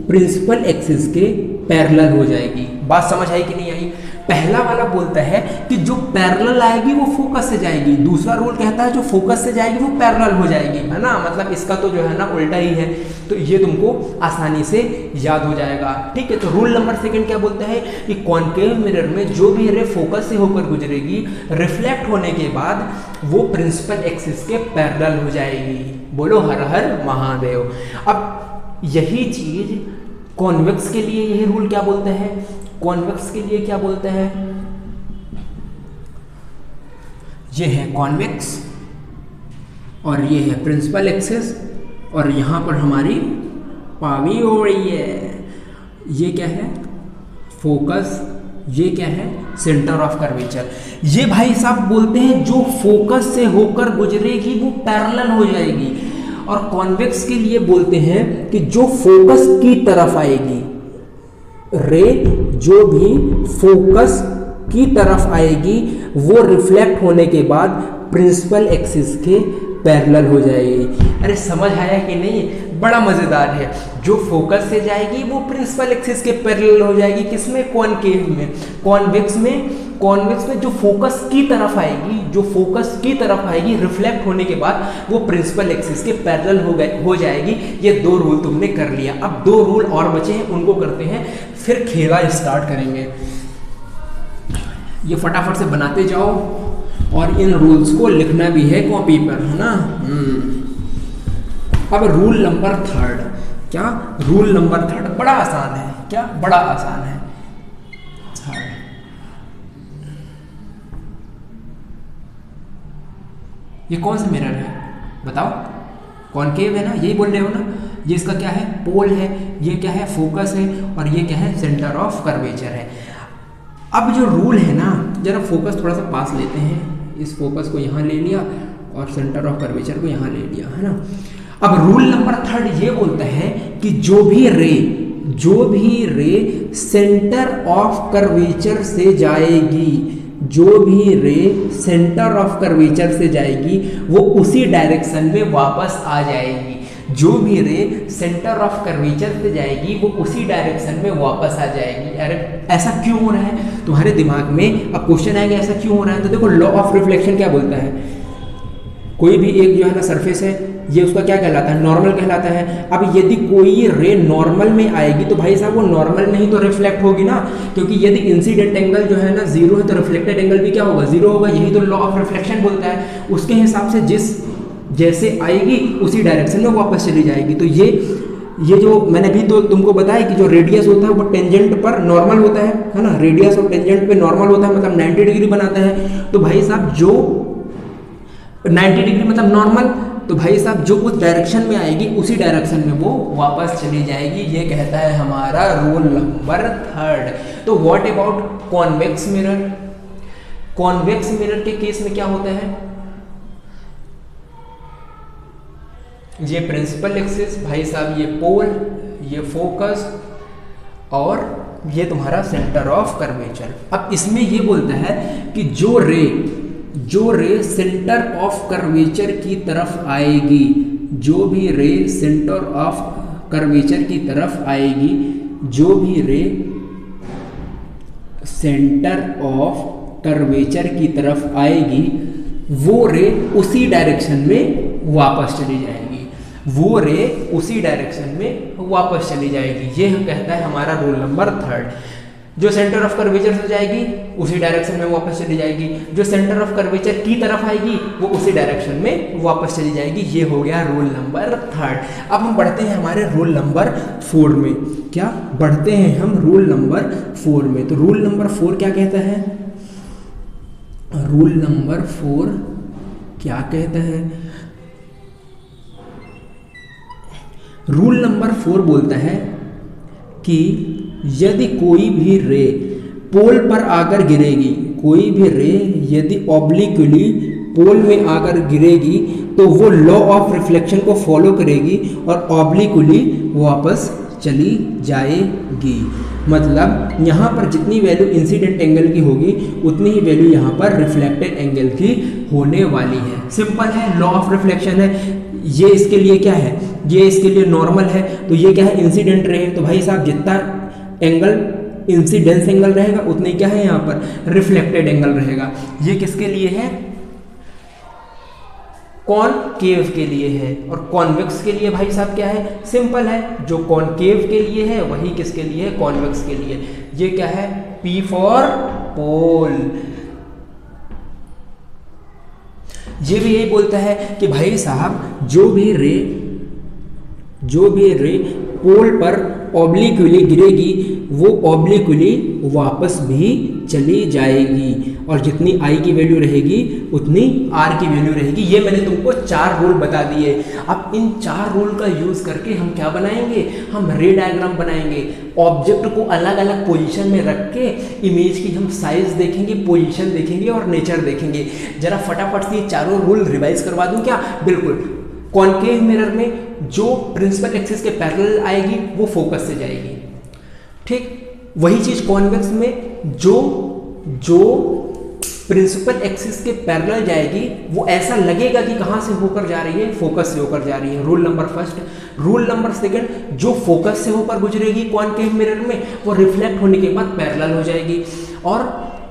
प्रिंसिपल एक्सिस के पैरेलल हो जाएगी। बात समझ आई कि नहीं आई। पहला वाला बोलता है कि जो पैरेलल आएगी वो फोकस से जाएगी, दूसरा रूल कहता है जो फोकस से जाएगी वो पैरेलल हो जाएगी, है ना। मतलब इसका तो जो है ना उल्टा ही है। तो ये तुमको आसानी से याद हो जाएगा, ठीक है। तो रूल नंबर सेकंड क्या बोलता है कि कॉनकेव मिरर में जो भी रे फोकस से होकर गुजरेगी रिफ्लेक्ट होने के बाद वो प्रिंसिपल एक्सिस के पैरेलल हो जाएगी। बोलो हर हर महादेव। अब यही चीज कॉन्वेक्स के लिए यही रूल क्या बोलता है, कॉन्वेक्स के लिए क्या बोलता है, ये है कॉन्वेक्स और ये है प्रिंसिपल एक्सिस और यहाँ पर हमारी पावी हो रही है। ये क्या है, फोकस, ये क्या है, सेंटर ऑफ कर्वेचर। ये भाई साहब बोलते हैं जो फोकस से होकर गुजरेगी वो पैरेलल हो जाएगी, और कॉन्वेक्स के लिए बोलते हैं कि जो फोकस की तरफ आएगी, रे जो भी फोकस की तरफ आएगी वो रिफ्लेक्ट होने के बाद प्रिंसिपल एक्सिस के पैरेलल हो जाएगी। अरे समझ आया कि नहीं? बड़ा मजेदार है। जो फोकस से जाएगी वो प्रिंसिपल एक्सिस के पैरेलल हो जाएगी। किसमें? कॉनकेव में। कॉन्वेक्स में जो फोकस की तरफ आएगी, रिफ्लेक्ट होने के बाद वो प्रिंसिपल एक्सिस के पैरेलल हो जाएगी। ये 2 रूल तुमने कर लिया। अब 2 रूल और बचे हैं, उनको करते हैं, फिर खेला स्टार्ट करेंगे। ये फटाफट से बनाते जाओ और इन रूल्स को लिखना भी है कॉपी पर, है ना। अब रूल नंबर 3। क्या? रूल नंबर 3 बड़ा आसान है। क्या? बड़ा आसान है। 3 ये कौन सा मिरर है बताओ? कॉनकेव है ना, यही बोल रहे हो ना। ये इसका क्या है? पोल है। ये क्या है? फोकस है। और ये क्या है? सेंटर ऑफ कर्वेचर है। अब जो रूल है ना, जरा फोकस थोड़ा सा पास लेते हैं। इस फोकस को यहाँ ले लिया और सेंटर ऑफ कर्वेचर को यहाँ ले लिया, है ना। अब रूल नंबर 3 ये बोलता है कि जो भी रे सेंटर ऑफ कर्वेचर से जाएगी, वो उसी डायरेक्शन में वापस आ जाएगी। जो भी रे सेंटर ऑफ कर्वेचर से जाएगी वो उसी डायरेक्शन में वापस आ जाएगी। अरे ऐसा क्यों हो रहा है तुम्हारे दिमाग में? अब क्वेश्चन आएगा ऐसा क्यों हो रहा है, तो देखो लॉ ऑफ रिफ्लेक्शन क्या बोलता है। कोई भी एक जो है ना सरफेस है, ये उसका क्या कहलाता है? नॉर्मल कहलाता है। अब यदि कोई रे नॉर्मल में आएगी तो भाई साहब वो नॉर्मल में ही तो रिफ्लेक्ट होगी ना, क्योंकि यदि इंसिडेंट एंगल जो है ना 0 है तो रिफ्लेक्टेड एंगल भी क्या होगा? 0 होगा। यही तो लॉ ऑफ रिफ्लेक्शन बोलता है। उसके हिसाब से जैसे आएगी उसी डायरेक्शन में वापस चली जाएगी। तो ये जो मैंने भी तो तुमको बताया कि जो रेडियस होता है वो टेंजेंट पर नॉर्मल होता है ना। रेडियस और टेंजेंट पे नॉर्मल होता है, मतलब 90 डिग्री बनाता है। तो भाई साहब जो 90 डिग्री मतलब नॉर्मल, तो भाई साहब जो उस डायरेक्शन में आएगी उसी डायरेक्शन में वो वापस चली जाएगी। ये कहता है हमारा रूल नंबर 3। तो what about convex mirror? Convex mirror के केस में क्या होता है? ये प्रिंसिपल एक्सिस, भाई साहब ये पोल, ये फोकस और ये तुम्हारा सेंटर ऑफ कर्वेचर। अब इसमें ये बोलता है कि जो रे सेंटर ऑफ कर्वेचर की तरफ आएगी, जो भी रे सेंटर ऑफ कर्वेचर की तरफ आएगी, जो भी रे सेंटर ऑफ कर्वेचर की तरफ आएगी, वो रे उसी डायरेक्शन में वापस चली जाएगी। वो रे उसी डायरेक्शन में वापस चली जाएगी। ये कहता है हमारा रूल नंबर 3। जो सेंटर ऑफ कर्वेचर से जाएगी उसी डायरेक्शन में वापस चली जाएगी, जो सेंटर ऑफ कर्वेचर की तरफ आएगी वो उसी डायरेक्शन में वापस चली जाएगी। ये हो गया रूल नंबर 3। अब हम बढ़ते हैं हमारे रूल नंबर 4 में। क्या? बढ़ते हैं हम रूल नंबर 4 में। तो रूल नंबर 4 क्या कहता है? रूल नंबर 4 क्या कहता है? रूल नंबर 4 बोलता है कि यदि कोई भी रे पोल पर आकर गिरेगी, कोई भी रे यदि ऑब्लिक्वली पोल में आकर गिरेगी तो वो लॉ ऑफ रिफ्लेक्शन को फॉलो करेगी और ऑब्लिक्वली वापस चली जाएगी। मतलब यहाँ पर जितनी वैल्यू इंसिडेंट एंगल की होगी उतनी ही वैल्यू यहाँ पर रिफ्लेक्टेड एंगल की होने वाली है। सिंपल है, लॉ ऑफ रिफ्लेक्शन है। ये इसके लिए क्या है? ये इसके लिए नॉर्मल है, तो ये क्या है? इंसिडेंट रे है। तो भाई साहब जितना एंगल इंसिडेंस एंगल रहेगा उतने क्या है यहाँ पर? रिफ्लेक्टेड एंगल रहेगा। ये किसके लिए है? कॉनकेव के लिए है। और कॉन्वेक्स के लिए भाई साहब क्या है? सिंपल है, जो कॉनकेव के लिए है वही किसके लिए है? कॉन्वेक्स के लिए। ये क्या है? P फॉर पोल। ये भी यही बोलता है कि भाई साहब जो भी रे पोल पर ऑब्लिक्वली गिरेगी वो ऑब्लिक्वली वापस भी चली जाएगी, और जितनी आई की वैल्यू रहेगी उतनी आर की वैल्यू रहेगी। ये मैंने तुमको 4 रूल बता दिए। अब इन 4 रूल का यूज करके हम क्या बनाएंगे? हम रे डायग्राम बनाएंगे। ऑब्जेक्ट को अलग अलग पोजीशन में रख के इमेज की हम साइज देखेंगे, पोजीशन देखेंगे और नेचर देखेंगे। जरा फटाफट से ये चारों रूल रिवाइज करवा दूं क्या? बिल्कुल। कॉनकेव मिरर में जो प्रिंसिपल एक्सिस के पैरेलल आएगी वो फोकस से जाएगी, ठीक। वही चीज कॉन्वेक्स में जो जो प्रिंसिपल एक्सिस के पैरेलल जाएगी वो ऐसा लगेगा कि कहाँ से होकर जा रही है, फोकस से होकर जा रही है। Rule number first. Rule number second, जो फोकस से होकर गुजरेगी कॉनकेव मिरर में वो रिफ्लेक्ट होने के बाद पैरेलल हो जाएगी। और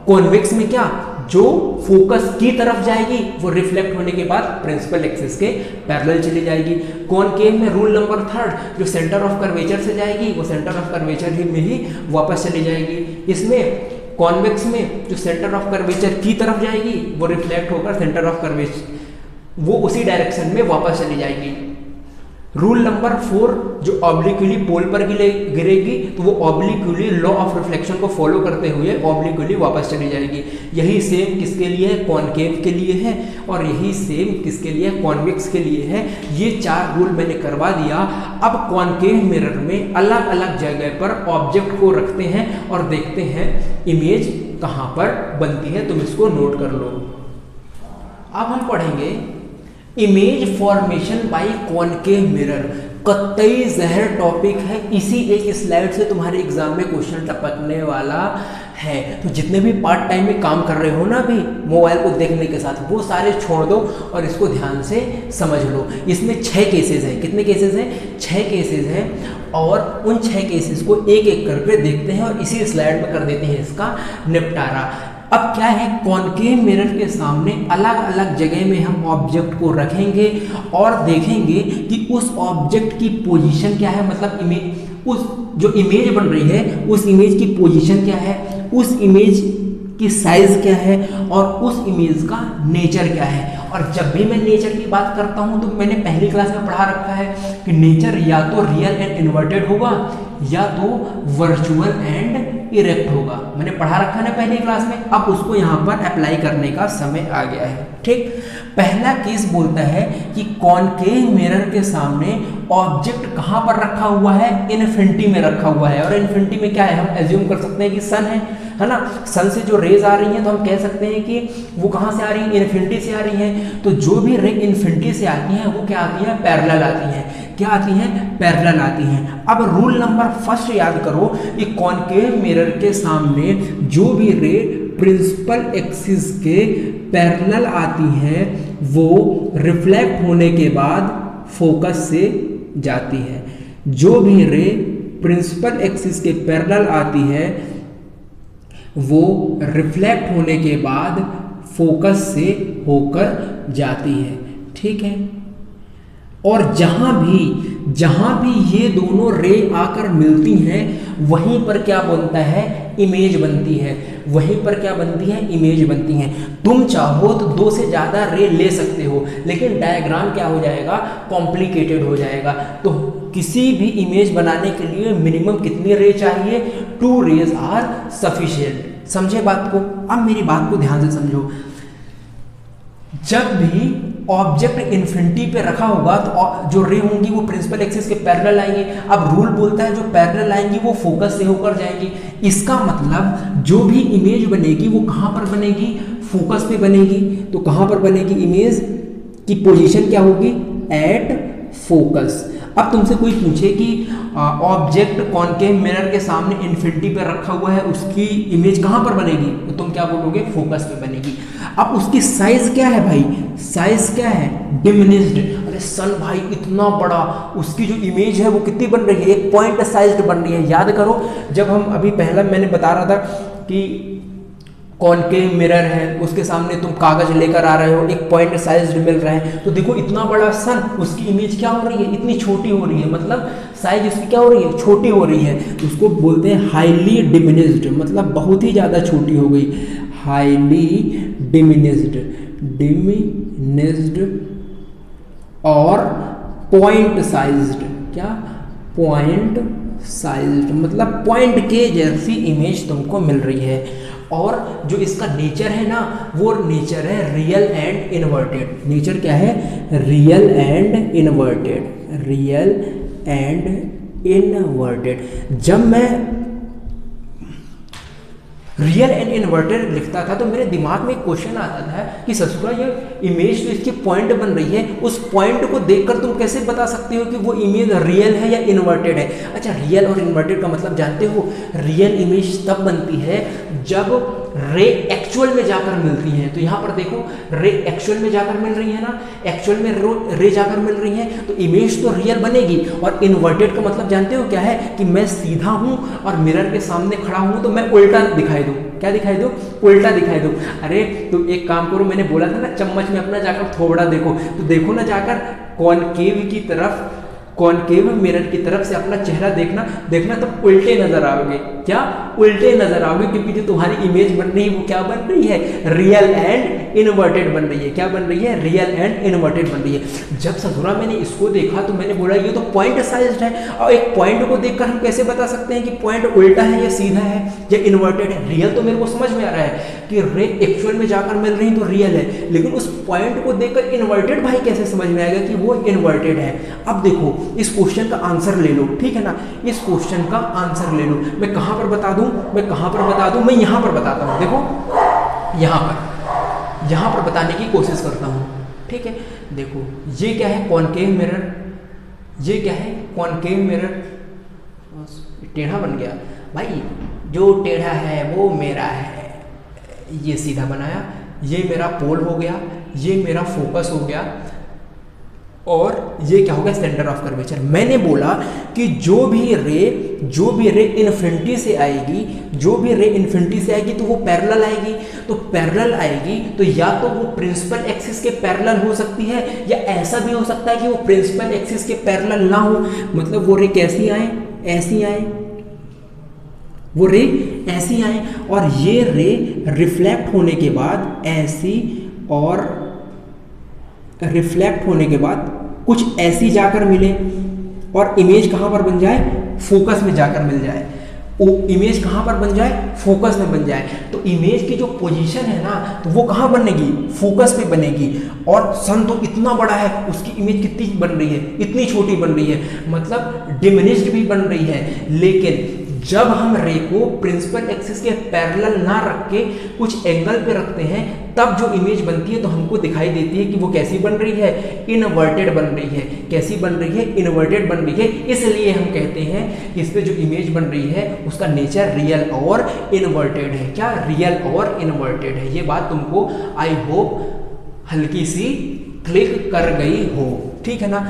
कॉन्वेक्स में क्या, जो फोकस की तरफ जाएगी वो रिफ्लेक्ट होने के बाद प्रिंसिपल एक्सिस के पैरेलल चली जाएगी। कॉनकेव में रूल नंबर थर्ड, जो सेंटर ऑफ कर्वेचर से जाएगी वो सेंटर ऑफ कर्वेचर में ही वापस चली जाएगी। इसमें कॉन्वेक्स में जो सेंटर ऑफ कर्वेचर की तरफ जाएगी वो रिफ्लेक्ट होकर सेंटर ऑफ कर्वेचर वो उसी डायरेक्शन में वापस चली जाएगी। रूल नंबर 4, जो ऑब्लिक्वली पोल पर गिरेगी तो वो ऑब्लिक्वली लॉ ऑफ रिफ्लेक्शन को फॉलो करते हुए ऑब्लिक्वली वापस चली जाएगी। यही सेम किसके लिए है, कॉनकेव के लिए है, और यही सेम किसके लिए है, कॉन्वेक्स के लिए है। ये 4 रूल मैंने करवा दिया। अब कॉनकेव मिरर में अलग अलग जगह पर ऑब्जेक्ट को रखते हैं और देखते हैं इमेज कहाँ पर बनती है, तुम इसको नोट कर लो। अब हम पढ़ेंगे image formation by concave mirror. कतई जहर टॉपिक है, इसी एक स्लाइड से तुम्हारे एग्जाम में क्वेश्चन टपकने वाला है। तो जितने भी पार्ट टाइम में काम कर रहे हो ना अभी मोबाइल को देखने के साथ, वो सारे छोड़ दो और इसको ध्यान से समझ लो। इसमें 6 केसेस हैं। कितने केसेस हैं? 6 केसेस हैं, और उन 6 केसेस को एक एक करके देखते हैं और इसी स्लाइड में कर देते हैं इसका निपटारा। अब क्या है, कॉनकेव मिरर के सामने अलग अलग जगह में हम ऑब्जेक्ट को रखेंगे और देखेंगे कि उस ऑब्जेक्ट की पोजीशन क्या है, मतलब इमेज, उस जो इमेज बन रही है उस इमेज की पोजीशन क्या है, उस इमेज की साइज क्या है, और उस इमेज का नेचर क्या है। और जब भी मैं नेचर की बात करता हूं तो मैंने पहली क्लास में पढ़ा रखा है कि नेचर या तो रियल एंड इन्वर्टेड होगा या तो वर्चुअल एंड इरेक्ट होगा। मैंने पढ़ा रखा है ना पहली क्लास में, अब उसको यहाँ पर अप्लाई करने का समय आ गया है। ठीक, पहला केस बोलता है कि कॉनकेव मिरर के सामने ऑब्जेक्ट कहाँ पर रखा हुआ है, इन्फिनिटी में रखा हुआ है। और इन्फिनिटी में क्या है, हम एज्यूम कर सकते हैं कि सन है ना। सन से जो रेज आ रही हैं तो हम कह सकते हैं कि वो कहाँ से आ रही है, इन्फिनिटी से आ रही हैं। तो जो भी रे इन्फिनिटी से आती हैं वो क्या आती हैं, पैरेलल आती हैं। क्या आती हैं, पैरेलल आती हैं। अब रूल नंबर फर्स्ट याद करो कि कॉनकेव मिरर के सामने जो भी रे प्रिंसिपल एक्सिस के पैरेलल आती हैं वो रिफ्लेक्ट होने के बाद फोकस से जाती है। जो भी रे प्रिंसिपल एक्सिस के पैरेलल आती है वो रिफ्लेक्ट होने के बाद फोकस से होकर जाती है। ठीक है, और जहां भी ये दोनों रे आकर मिलती हैं वहीं पर क्या बनता है, इमेज बनती है। वहीं पर क्या बनती है, इमेज बनती है। तुम चाहो तो 2 से ज़्यादा रे ले सकते हो, लेकिन डायग्राम क्या हो जाएगा, कॉम्प्लिकेटेड हो जाएगा। तो किसी भी इमेज बनाने के लिए मिनिमम कितनी रे चाहिए, 2 रेज आर सफिशिएंट। समझे बात को? अब मेरी बात को ध्यान से समझो। जब भी ऑब्जेक्ट इन्फिनिटी पे रखा होगा तो जो रे होंगी वो प्रिंसिपल एक्सिस के पैरेलल आएंगे। अब रूल बोलता है जो पैरेलल आएंगी वो फोकस से होकर जाएंगी। इसका मतलब जो भी इमेज बनेगी वो कहाँ पर बनेगी, फोकस पे बनेगी। तो कहाँ पर बनेगी, इमेज की पोजीशन क्या होगी, एट फोकस। अब तुमसे कोई पूछे कि ऑब्जेक्ट कॉनकेव मिरर के सामने इन्फिनिटी पे रखा हुआ है, उसकी इमेज कहाँ पर बनेगी, तो तुम क्या बोलोगे, फोकस पे बनेगी। अब उसकी साइज क्या है भाई, साइज क्या है, डिमिनिश्ड। अरे सन भाई इतना बड़ा, उसकी जो इमेज है वो कितनी बन रही है, एक पॉइंट साइज्ड बन रही है। याद करो जब हम अभी पहला मैंने बता रहा था कि कॉनकेव मिरर है, उसके सामने तुम कागज लेकर आ रहे हो, एक पॉइंट साइज्ड मिल रहा है, तो देखो इतना बड़ा सन, उसकी इमेज क्या हो रही है, इतनी छोटी हो रही है, मतलब साइज उसकी क्या हो रही है, छोटी हो रही है। तो उसको बोलते हैं हाईली डिमिनिश्ड, मतलब बहुत ही ज़्यादा छोटी हो गई, हाईली डिमिनिश्ड। और पॉइंट साइज्ड, क्या, पॉइंट साइज्ड, मतलब पॉइंट के जैसी इमेज तुमको मिल रही है। और जो इसका नेचर है ना, वो नेचर है रियल एंड इन्वर्टेड। नेचर क्या है, real and inverted, real and inverted. जब मैं रियल एंड इन्वर्टेड लिखता था तो मेरे दिमाग में एक क्वेश्चन आता था कि ससुरा ये इमेज तो इसकी पॉइंट बन रही है, उस पॉइंट को देखकर तुम कैसे बता सकते हो कि वो इमेज रियल है या इन्वर्टेड है। अच्छा, रियल और इन्वर्टेड का मतलब जानते हो, रियल इमेज तब बनती है जब रे एक्चुअल में जाकर मिलती हैं। तो यहाँ पर देखो रे एक्चुअल में जाकर मिल रही है ना, एक्चुअल में रे जाकर मिल रही है तो इमेज तो रियल बनेगी। और इन्वर्टेड का मतलब जानते हो क्या है कि मैं सीधा हूँ और मिरर के सामने खड़ा हूँ तो मैं उल्टा दिखाई दूँ। क्या दिखाई दो? उल्टा दिखाई दो। अरे तो एक काम करो, मैंने बोला था ना चम्मच में अपना जाकर थोबड़ा देखो, तो देखो ना जाकर कॉनकेव की तरफ, कॉनकेव मिरर की तरफ से अपना चेहरा देखना तो उल्टे नजर आओगे। क्या? उल्टे नजर आओगे, क्योंकि जो तुम्हारी इमेज बन रही है वो क्या बन रही है? रियल एंड इन्वर्टेड बन रही है। क्या बन रही है? रियल एंड इन्वर्टेड बन रही है। जब ससुरा मैंने इसको देखा तो मैंने बोला ये तो पॉइंट साइज्ड है, और एक पॉइंट को देखकर हम कैसे बता सकते हैं कि पॉइंट उल्टा है या सीधा है या इन्वर्टेड है? रियल तो मेरे को समझ में आ रहा है कि रे एक्चुअल में जाकर मिल रही तो रियल है, लेकिन उस पॉइंट को देखकर इन्वर्टेड भाई कैसे समझ में आएगा कि वो इन्वर्टेड है? अब देखो इस क्वेश्चन का आंसर ले लो, ठीक है ना, इस क्वेश्चन का आंसर ले लो। मैं कहां पर बता दूं? मैं कहां पर बता दूं? मैं यहां पर बताता हूं। देखो यहां पर बताने की कोशिश करता हूं, ठीक है। देखो ये क्या है? Concave mirror. ये क्या है? Concave mirror. टेढ़ा बन गया भाई, जो टेढ़ा है वो मेरा है, ये सीधा बनाया, ये मेरा पोल हो गया, ये मेरा फोकस हो गया, और ये क्या हो गया? Centre of curvature. मैंने बोला कि जो भी रे इन्फिनिटी से आएगी, जो भी रे इन्फिनिटी से आएगी तो वो पैरेलल आएगी। तो पैरेलल आएगी तो या तो वो प्रिंसिपल एक्सिस के पैरेलल हो सकती है, या ऐसा भी हो सकता है कि वो प्रिंसिपल एक्सिस के पैरेलल ना हो। मतलब वो रे कैसी आए? ऐसी आए, वो रे ऐसी आए, और ये रे रिफ्लेक्ट होने के बाद ऐसी, और रिफ्लेक्ट होने के बाद कुछ ऐसी जाकर मिले, और इमेज कहां पर बन जाए? फोकस में जाकर मिल जाए। वो इमेज कहां पर बन जाए? फोकस में बन जाए। तो इमेज की जो पोजीशन है ना, तो वो कहां बनेगी? फोकस पे बनेगी। और सन तो इतना बड़ा है, उसकी इमेज कितनी बन रही है? इतनी छोटी बन रही है, मतलब डिमिनिश्ड भी बन रही है। लेकिन जब हम रे को प्रिंसिपल एक्सिस के पैरेलल ना रख के कुछ एंगल पे रखते हैं, तब जो इमेज बनती है तो हमको दिखाई देती है कि वो कैसी बन रही है? इनवर्टेड बन रही है। कैसी बन रही है? इनवर्टेड बन रही है। इसलिए हम कहते हैं कि इस पे जो इमेज बन रही है उसका नेचर रियल और इनवर्टेड है। क्या? रियल और इनवर्टेड है। ये बात तुमको आई होप हल्की सी क्लिक कर गई हो, ठीक है ना।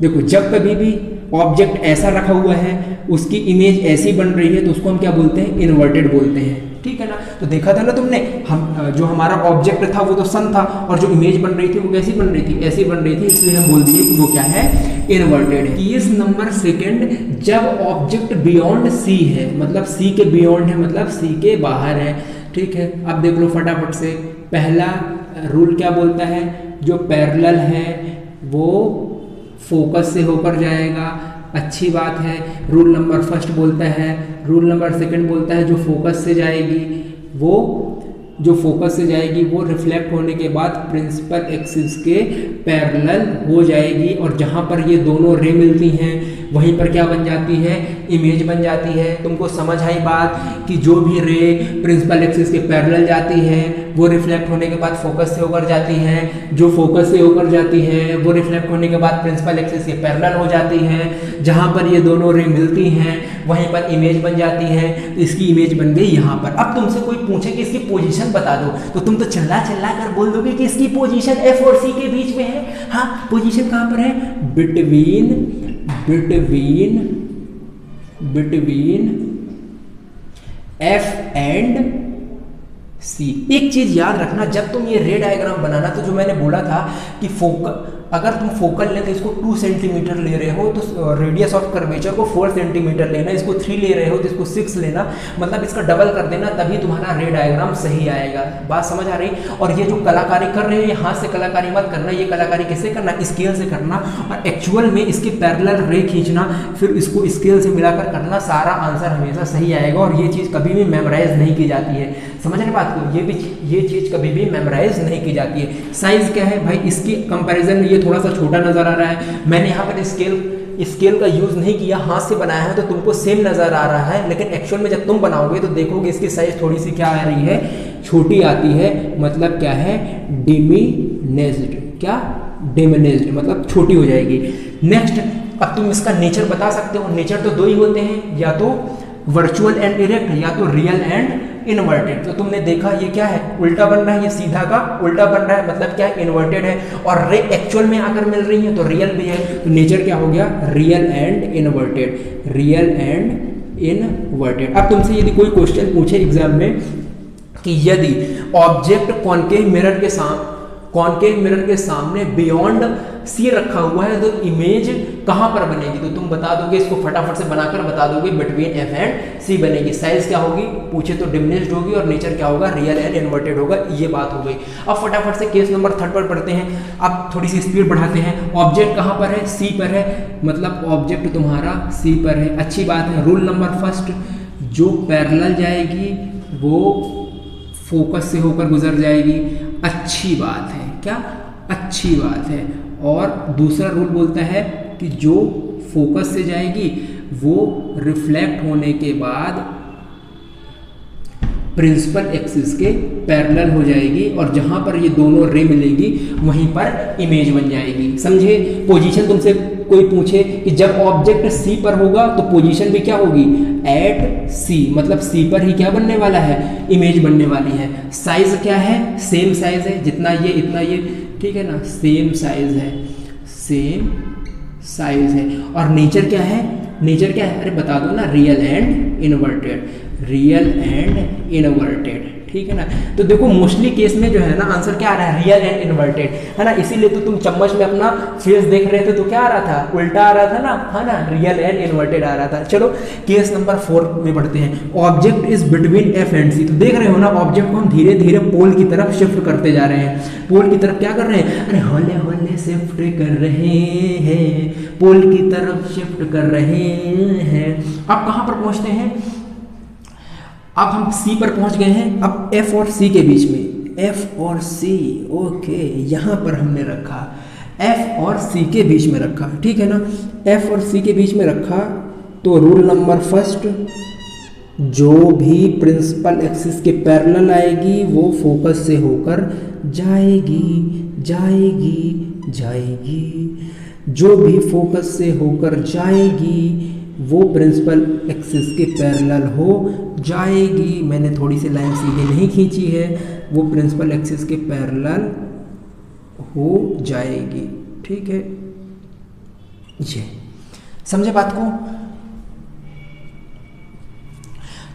देखो जब कभी भी ऑब्जेक्ट ऐसा रखा हुआ है, उसकी इमेज ऐसी बन रही है, तो उसको हम क्या बोलते हैं? इन्वर्टेड बोलते हैं, ठीक है ना। तो देखा था ना तुमने, हम जो हमारा ऑब्जेक्ट था वो तो सन था, और जो इमेज बन रही थी वो कैसी बन रही थी? ऐसी बन रही थी, इसलिए हम बोल दिए कि वो क्या है? इन्वर्टेड है। 30 नंबर सेकंड, जब ऑब्जेक्ट बियॉन्ड सी है, मतलब सी के बियॉन्ड है, मतलब सी के बाहर है, ठीक है। अब देख लो फटाफट से, पहला रूल क्या बोलता है? जो पैरेलल है वो फोकस से होकर जाएगा, अच्छी बात है। रूल नंबर फर्स्ट बोलता है, रूल नंबर सेकंड बोलता है जो फोकस से जाएगी वो रिफ्लेक्ट होने के बाद प्रिंसिपल एक्सिस के पैरेलल हो जाएगी, और जहां पर ये दोनों रे मिलती हैं वहीं पर क्या बन जाती है? इमेज बन जाती है। तुमको समझ आई बात कि जो भी रे प्रिंसिपल एक्सिस के पैरेलल जाती है वो रिफ्लेक्ट होने के बाद फोकस से होकर जाती है, जो फोकस से होकर जाती है वो रिफ्लेक्ट होने के बाद प्रिंसिपल एक्सिस के पैरेलल हो जाती है। जहां पर ये दोनों रे मिलती हैं वहीं पर इमेज बन जाती है। तो इसकी इमेज बन गई यहाँ पर। अब तुमसे कोई पूछे कि इसकी पोजीशन बता दो, तो तुम तो चिल्ला कर बोल दोगे कि इसकी पोजीशन एफ और सी के बीच में है। हाँ, पोजीशन कहाँ पर है? बिटवीन एफ एंड सी। एक चीज याद रखना, जब तुम ये रे डायग्राम बनाना, तो जो मैंने बोला था कि अगर तुम फोकल लेंथ इसको 2 सेंटीमीटर ले रहे हो तो रेडियस ऑफ कर्वेचर को 4 सेंटीमीटर लेना, इसको 3 ले रहे हो तो इसको 6 लेना, मतलब इसका डबल कर देना, तभी तुम्हारा रे डायग्राम सही आएगा। बात समझ आ रही? और ये जो कलाकारी कर रहे हैं, हाथ से कलाकारी मत करना, ये कलाकारी किससे करना? स्केल से करना, और एक्चुअल में इसके पैरेलल रे खींचना, फिर इसको स्केल से मिलाकर करना, सारा आंसर हमेशा सही आएगा। और ये चीज़ कभी भी मेमोराइज नहीं की जाती है, समझ रहे बात को? ये चीज़ कभी भी मेमोराइज नहीं की जाती है। साइज क्या है भाई? इसकी कंपैरिजन में ये थोड़ा सा छोटा नजर आ रहा है। मैंने यहाँ पर स्केल का यूज नहीं किया, हाथ से बनाया है, तो तुमको सेम नजर आ रहा है, लेकिन एक्चुअल में जब तुम बनाओगे तो देखोगे इसकी साइज थोड़ी सी क्या आ रही है? छोटी आती है। मतलब क्या है? डिमिनिश्ड। क्या? डिमिनिश्ड मतलब छोटी हो जाएगी। नेक्स्ट, अब तुम इसका नेचर बता सकते हो। नेचर तो दो ही होते हैं, या तो वर्चुअल एंड इरेक्ट, या तो रियल एंड इन्वर्टेड। तो तुमने देखा ये क्या है, उल्टा बन रहा है, ये सीधा का उल्टा बन रहा है, मतलब क्या है, इन्वर्टेड है। और रे एक्चुअल में अगर मिल रही है तो रियल भी है, तो नेचर क्या हो गया, real and inverted, real and inverted. अब तुमसे यदि कोई क्वेश्चन पूछे एग्जाम में कि यदि ऑब्जेक्ट कॉनकेव मिरर के सामने बियॉन्ड सी रखा हुआ है तो इमेज कहां पर बनेगी, तो तुम बता दोगे, इसको फटाफट से बनाकर बता दोगे, बिटवीन एफ एंड सी बनेगी। साइज क्या होगी पूछे तो डिमिनिश्ड होगी, और नेचर क्या होगा, रियल एंड इन्वर्टेड होगा। ये बात हो गई। अब फटाफट से केस नंबर 3 पर पढ़ते हैं। अब थोड़ी सी स्पीड बढ़ाते हैं। ऑब्जेक्ट कहां पर है, सी पर है, मतलब ऑब्जेक्ट तुम्हारा सी पर है, अच्छी बात है। रूल नंबर फर्स्ट, जो पैरेलल जाएगी वो फोकस से होकर गुजर जाएगी, अच्छी बात है, क्या अच्छी बात है। और दूसरा रूल बोलता है कि जो फोकस से जाएगी वो रिफ्लेक्ट होने के बाद प्रिंसिपल एक्सिस के पैरेलल हो जाएगी, और जहां पर ये दोनों रे मिलेगी वहीं पर इमेज बन जाएगी। समझे। पोजीशन तुमसे कोई पूछे कि जब ऑब्जेक्ट सी पर होगा तो पोजीशन भी क्या होगी, एट सी, मतलब सी पर ही क्या बनने वाला है, इमेज बनने वाली है। साइज क्या है, सेम साइज है, जितना ये इतना ये, ठीक है ना, सेम साइज है, सेम साइज है। और नेचर क्या है, नेचर क्या है, अरे बता दो ना, real and inverted, real and inverted, ठीक है ना। तो देखो मोस्टली केस में जो है ना आंसर क्या आ रहा है, रियल एंड इनवर्टेड, है ना। इसीलिए तो तुम चम्मच में अपना फेस देख रहे थे तो क्या आ रहा था, उल्टा आ रहा था ना, है ना, रियल एंड इनवर्टेड आ रहा था। चलो केस नंबर 4 में बढ़ते हैं। Object is between F and C. तो देख रहे हो ना, ऑब्जेक्ट को हम धीरे धीरे पोल की तरफ शिफ्ट करते जा रहे हैं। पोल की तरफ क्या कर रहे हैं, अरे हौले हौले शिफ्ट कर रहे हैं, पोल की तरफ शिफ्ट कर रहे हैं। अब कहां पर पहुंचते हैं, अब हम सी पर पहुंच गए हैं। अब एफ और सी के बीच में, एफ और सी, ओके, यहां पर हमने रखा, एफ और सी के बीच में रखा, ठीक है ना, एफ और सी के बीच में रखा। तो रूल नंबर फर्स्ट, जो भी प्रिंसिपल एक्सिस के पैरेलल आएगी वो फोकस से होकर जाएगी, जाएगी, जाएगी। जो भी फोकस से होकर जाएगी वो प्रिंसिपल एक्सिस के पैरेलल हो जाएगी। मैंने थोड़ी सी लाइन सीधे नहीं खींची है, वो प्रिंसिपल एक्सिस के पैरेलल हो जाएगी, ठीक है। ये समझे बात को।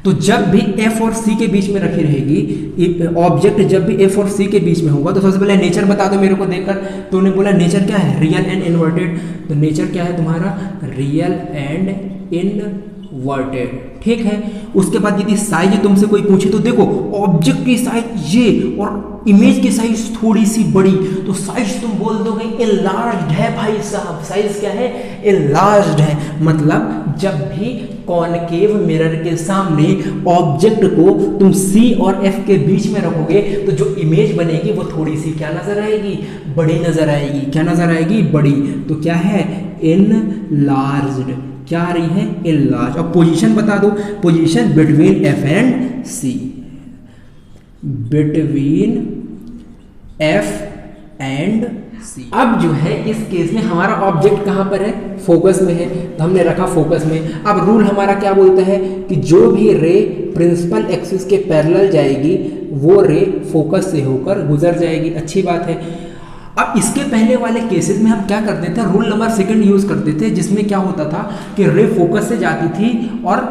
तो जब भी एफ और सी के बीच में रखी रहेगी ऑब्जेक्ट, जब भी एफ और सी के बीच में होगा, तो सबसे पहले नेचर बता दो मेरे को देखकर। तो उन्हें बोला नेचर क्या है, रियल एंड इनवर्टेड। तो नेचर क्या है तुम्हारा, रियल एंड इनवर्टेड, ठीक है। उसके बाद यदि साइज तुमसे कोई पूछे तो देखो ऑब्जेक्ट की साइज ये और इमेज की साइज थोड़ी सी बड़ी, तो साइज तुम बोल दोगे एनलार्ज्ड है भाई साहब, साइज क्या है, एनलार्ज्ड है। मतलब जब भी कॉनकेव मिरर के सामने ऑब्जेक्ट को तुम सी और एफ के बीच में रखोगे तो जो इमेज बनेगी वो थोड़ी सी क्या नजर आएगी, बड़ी नजर आएगी। क्या नजर आएगी, बड़ी। तो क्या है, एनलार्ज्ड। क्या आ रही है, एनलार्ज। अब पोजीशन बता दो, position between F and C, between F and C. अब जो है इस केस में हमारा ऑब्जेक्ट कहां पर है, फोकस में है, तो हमने रखा फोकस में। अब रूल हमारा क्या बोलता है कि जो भी रे प्रिंसिपल एक्सिस के पैरेलल जाएगी वो रे फोकस से होकर गुजर जाएगी, अच्छी बात है। अब इसके पहले वाले केसेस में हम क्या करते थे, रूल नंबर 2 यूज करते थे, जिसमें क्या होता था कि रे फोकस से जाती थी और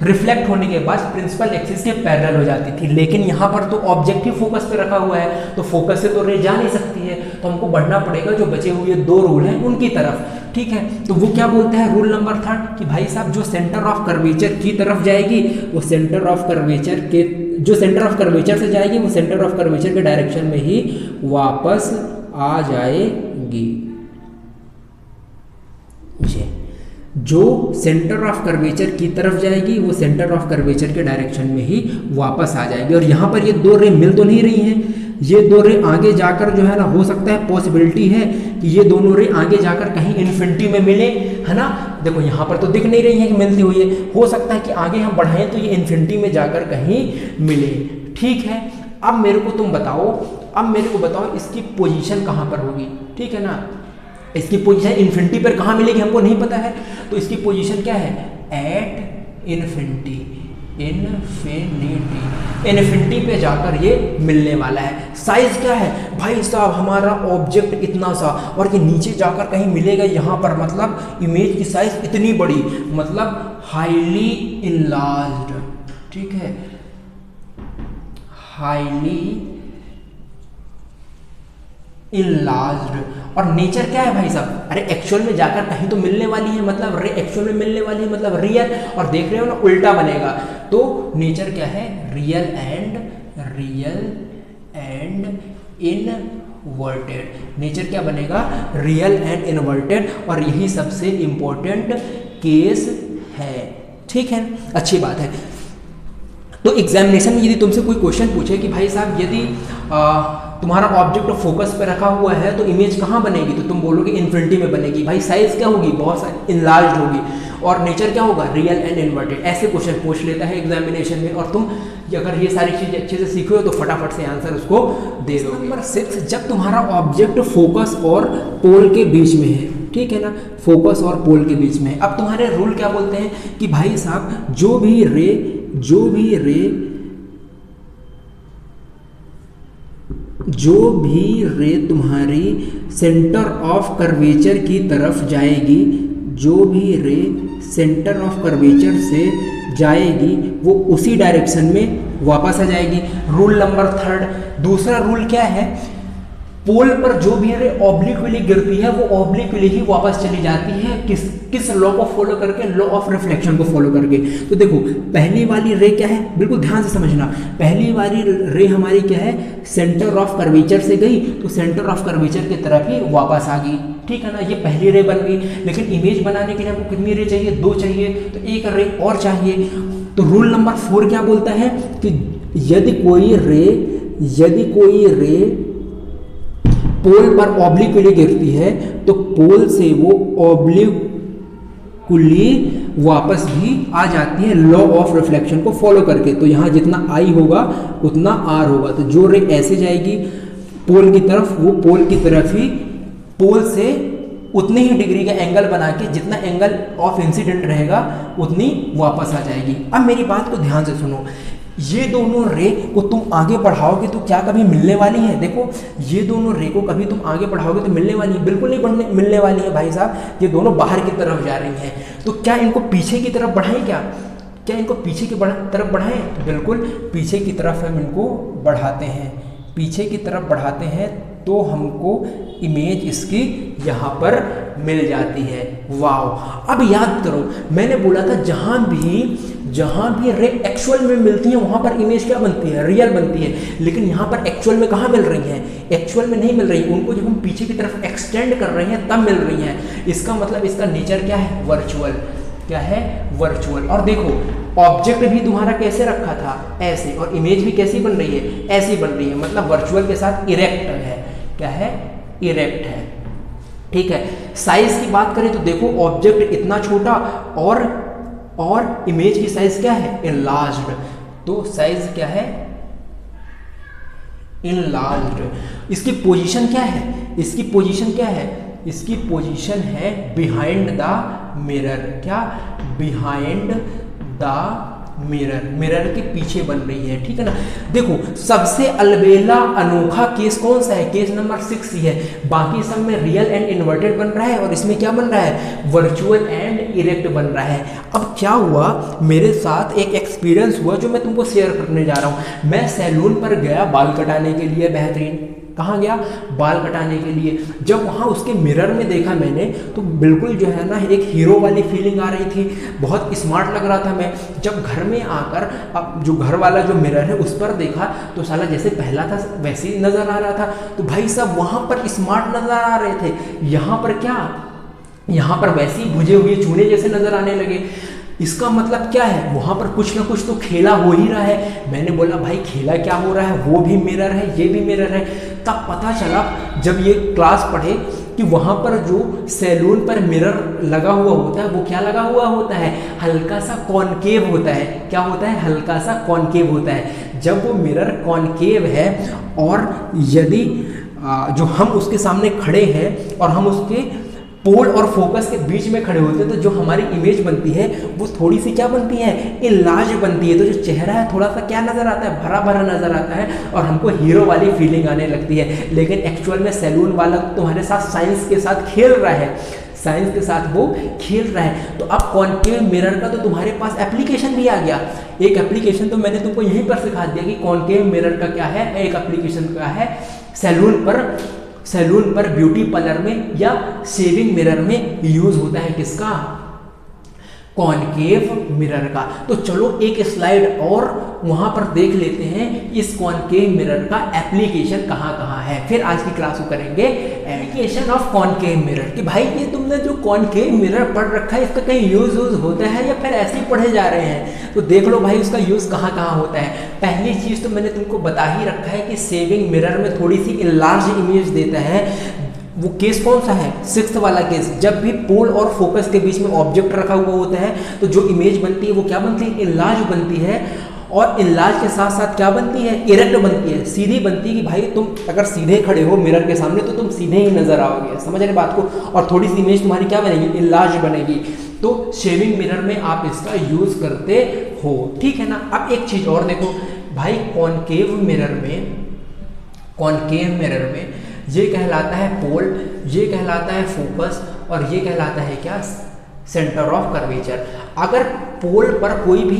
रिफ्लेक्ट होने के बाद प्रिंसिपल एक्सिस के पैरेलल हो जाती थी। लेकिन यहाँ पर तो ऑब्जेक्ट ही फोकस पे रखा हुआ है, तो फोकस से तो रे जा नहीं सकती है, तो हमको बढ़ना पड़ेगा जो बचे हुए 2 रूल हैं उनकी तरफ, ठीक है। तो वो क्या बोलता है रूल नंबर 3 कि भाई साहब जो सेंटर ऑफ कर्वेचर की तरफ जाएगी वो सेंटर ऑफ कर्वेचर के, जो सेंटर ऑफ कर्वेचर से जाएगी वो सेंटर ऑफ कर्वेचर के डायरेक्शन में ही वापस आ जाएगी। जो सेंटर ऑफ कर्वेचर की तरफ जाएगी वो सेंटर ऑफ कर्वेचर के डायरेक्शन में ही वापस आ जाएगी। और यहाँ पर ये 2 रे मिल तो नहीं रही हैं, ये 2 रे आगे जाकर जो है ना, हो सकता है पॉसिबिलिटी है कि ये दोनों रे आगे जाकर कहीं इन्फिनिटी में मिले, है ना। देखो यहाँ पर तो दिख नहीं रही है कि मिलती हुई है, हो सकता है कि आगे हम बढ़ाएं तो ये इन्फिनिटी में जाकर कहीं मिले, ठीक है। अब मेरे को तुम बताओ, अब मेरे को बताओ इसकी पोजीशन कहाँ पर होगी, ठीक है ना। इसकी पोजीशन इन्फिनिटी पर कहाँ मिलेगी हमको नहीं पता है, तो इसकी पोजीशन क्या है, एट इन्फिनिटी, इन्फिनिटी पे जाकर ये मिलने वाला है। साइज क्या है भाई साहब, हमारा ऑब्जेक्ट इतना सा और ये नीचे जाकर कहीं मिलेगा यहाँ पर, मतलब इमेज की साइज इतनी बड़ी, मतलब हाईली इनलार्ज्ड, ठीक है, हाईली इनलार्ज्ड। और नेचर क्या है भाई साहब, अरे एक्चुअल में जाकर कहीं तो मिलने वाली है, मतलब एक्चुअल में मिलने वाली है मतलब रियल, और देख रहे हो ना उल्टा बनेगा, तो नेचर क्या है, रियल एंड इनवर्टेड। नेचर क्या बनेगा, रियल एंड इनवर्टेड, और यही सबसे इंपॉर्टेंट केस है, ठीक है, अच्छी बात है। तो एग्जामिनेशन में यदि तुमसे कोई क्वेश्चन पूछे कि भाई साहब यदि तुम्हारा ऑब्जेक्ट फोकस पे रखा हुआ है तो इमेज कहाँ बनेगी, तो तुम बोलोगे इन्फिनिटी में बनेगी। भाई साइज क्या होगी, बहुत सारी इनलार्ज्ड होगी, और नेचर क्या होगा, रियल एंड इनवर्टेड। ऐसे क्वेश्चन पूछ लेता है एग्जामिनेशन में, और तुम अगर ये सारी चीज़ें अच्छे से सीखे हो तो फटाफट से आंसर उसको दे दो। नंबर 6, जब तुम्हारा ऑब्जेक्ट फोकस और पोल के बीच में है, ठीक है ना, फोकस और पोल के बीच में है। अब तुम्हारे रूल क्या बोलते हैं कि भाई साहब जो भी रे तुम्हारी सेंटर ऑफ कर्वेचर की तरफ जाएगी, जो भी रे सेंटर ऑफ कर्वेचर से जाएगी वो उसी डायरेक्शन में वापस आ जाएगी। रूल नंबर 3, दूसरा रूल क्या है, पोल पर जो भी रे ऑब्लिक्वली गिरती है वो ऑब्लिक्वली ही वापस चली जाती है, किस लॉ को फॉलो करके, लॉ ऑफ रिफ्लेक्शन को फॉलो करके। तो देखो पहली वाली रे क्या है, बिल्कुल ध्यान से समझना, पहली वाली रे हमारी क्या है, सेंटर ऑफ कर्वेचर से गई तो सेंटर ऑफ कर्वेचर की तरफ ही वापस आ गई, ठीक है ना, ये पहली रे बन गई। लेकिन इमेज बनाने के लिए हमको कितनी रे चाहिए, 2 चाहिए, तो एक रे और चाहिए। तो रूल नंबर 4 क्या बोलता है कि यदि कोई रे पोल पर ऑब्लिक्वली गिरती है तो पोल से वो ऑब्लिक्वली वापस भी आ जाती है, लॉ ऑफ रिफ्लेक्शन को फॉलो करके। तो यहाँ जितना आई होगा उतना आर होगा, तो जो रे ऐसे जाएगी पोल की तरफ, वो पोल की तरफ ही, पोल से उतनी ही डिग्री का एंगल बना के, जितना एंगल ऑफ इंसिडेंट रहेगा उतनी वापस आ जाएगी। अब मेरी बात को ध्यान से सुनो, ये दोनों रे को तुम आगे बढ़ाओगे तो क्या कभी मिलने वाली है, देखो ये दोनों रे को कभी तुम आगे बढ़ाओगे तो मिलने वाली है, बिल्कुल नहीं मिलने वाली है भाई साहब, ये दोनों बाहर की तरफ जा रही हैं। तो क्या इनको पीछे की तरफ बढ़ाएं, क्या इनको पीछे की तरफ बढ़ाएं, तो बिल्कुल पीछे की तरफ हम इनको बढ़ाते हैं, पीछे की तरफ बढ़ाते हैं तो हमको इमेज इसकी यहाँ पर मिल जाती है। वाह, अब याद करो मैंने बोला था जहाँ भी रे एक्चुअल में मिलती हैं वहाँ पर इमेज क्या बनती है, रियल बनती है। लेकिन यहाँ पर एक्चुअल में कहाँ मिल रही हैं, एक्चुअल में नहीं मिल रही, उनको जब हम पीछे की तरफ एक्सटेंड कर रहे हैं तब मिल रही हैं। इसका मतलब इसका नेचर क्या है, वर्चुअल, क्या है, वर्चुअल। और देखो ऑब्जेक्ट भी तुम्हारा कैसे रखा था, ऐसे, और इमेज भी कैसी बन रही है, ऐसी बन रही है, मतलब वर्चुअल के साथ इरेक्ट है, क्या है, इरेक्ट है, ठीक है। साइज की बात करें तो देखो ऑब्जेक्ट इतना छोटा और इमेज की साइज क्या है, इनलार्ज्ड, तो साइज क्या है, इनलार्ज्ड। इसकी पोजीशन क्या है, इसकी पोजीशन क्या है, इसकी पोजीशन है बिहाइंड द मिरर, क्या, बिहाइंड द मिरर के पीछे बन रही है, ठीक है ना। देखो सबसे अलबेला अनोखा केस कौन सा है, केस नंबर 6 ही है। बाकी सब में रियल एंड इन्वर्टेड बन रहा है और इसमें क्या बन रहा है, वर्चुअल एंड इरेक्ट बन रहा है। अब क्या हुआ, मेरे साथ एक एक्सपीरियंस हुआ जो मैं तुमको शेयर करने जा रहा हूँ। मैं सैलून पर गया बाल कटाने के लिए, बेहतरीन, कहाँ गया, बाल कटाने के लिए। जब वहाँ उसके मिरर में देखा मैंने तो बिल्कुल जो है ना एक हीरो वाली फीलिंग आ रही थी, बहुत स्मार्ट लग रहा था मैं। जब घर में आकर अब जो घर वाला जो मिरर है उस पर देखा तो साला जैसे पहला था वैसे ही नज़र आ रहा था। तो भाई साहब वहाँ पर स्मार्ट नज़र आ रहे थे, यहाँ पर क्या, यहाँ पर वैसे ही बुझे हुए चूने जैसे नज़र आने लगे। इसका मतलब क्या है, वहाँ पर कुछ ना कुछ तो खेला हो ही रहा है। मैंने बोला भाई खेला क्या हो रहा है, वो भी मिरर है, ये भी मिरर है। तब पता चला जब ये क्लास पढ़े कि वहाँ पर जो सैलून पर मिरर लगा हुआ होता है वो क्या लगा हुआ होता है, हल्का सा कॉनकेव होता है। क्या होता है, हल्का सा कॉनकेव होता है। जब वो मिरर कॉनकेव है और यदि जो हम उसके सामने खड़े हैं और हम उसके पोल और फोकस के बीच में खड़े होते हैं तो जो हमारी इमेज बनती है वो थोड़ी सी क्या बनती है, इनलार्ज बनती है। तो जो चेहरा है थोड़ा सा क्या नज़र आता है, भरा भरा नज़र आता है और हमको हीरो वाली फीलिंग आने लगती है। लेकिन एक्चुअल में सैलून वाला तुम्हारे साथ साइंस के साथ खेल रहा है, साइंस के साथ वो खेल रहा है। तो अब कॉनकेव मिरर का तो तुम्हारे पास एप्लीकेशन भी आ गया। एक एप्लीकेशन तो मैंने तुमको यहीं पर सिखा दिया कि कॉनकेव मिरर का क्या है, एक एप्लीकेशन क्या है सैलून पर ब्यूटी पार्लर में या शेविंग मिरर में यूज होता है किसका, कॉनकेव मिरर का। तो चलो एक स्लाइड और वहां पर देख लेते हैं इस कॉनकेव मिरर का एप्लीकेशन कहाँ कहाँ है। फिर आज की क्लास को करेंगे एप्लीकेशन ऑफ कॉनकेव मिरर कि भाई ये तुमने जो कॉनकेव मिरर पढ़ रखा है इसका कहीं यूज होता है या फिर ऐसे ही पढ़े जा रहे हैं। तो देख लो भाई उसका यूज कहाँ कहाँ होता है। पहली चीज तो मैंने तुमको बता ही रखा है कि शेविंग मिरर में थोड़ी सी इनलार्ज इमेज देता है। वो केस कौन सा है, 6th वाला केस, जब भी पोल और फोकस के बीच में ऑब्जेक्ट रखा हुआ होता है तो जो इमेज बनती है वो क्या बनती है, इनलार्ज बनती है। और इनलार्ज के साथ साथ क्या बनती है, इरेक्ट बनती है, सीधी बनती है कि भाई तुम अगर सीधे खड़े हो मिरर के सामने तो तुम सीधे ही नजर आओगे, समझ रहे बात को। और थोड़ी सी इमेज तुम्हारी क्या बनेगी, इनलार्ज बनेगी। तो शेविंग मिरर में आप इसका यूज करते हो, ठीक है ना। अब एक चीज और देखो भाई, कॉनकेव मिरर में ये कहलाता है पोल, ये कहलाता है फोकस और ये कहलाता है क्या, सेंटर ऑफ कर्वेचर। अगर पोल पर कोई भी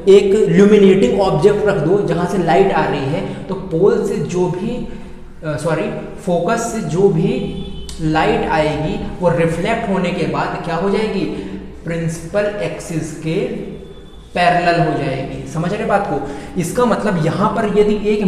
एक ल्यूमिनेटिंग ऑब्जेक्ट रख दो जहां से लाइट आ रही है तो पोल से जो भी फोकस से जो भी लाइट आएगी वो रिफ्लेक्ट होने के बाद क्या हो जाएगी, प्रिंसिपल एक्सिस के पैरेलल हो जाएगी, समझ रहे बात को। इसका मतलब यहाँ पर यदि एक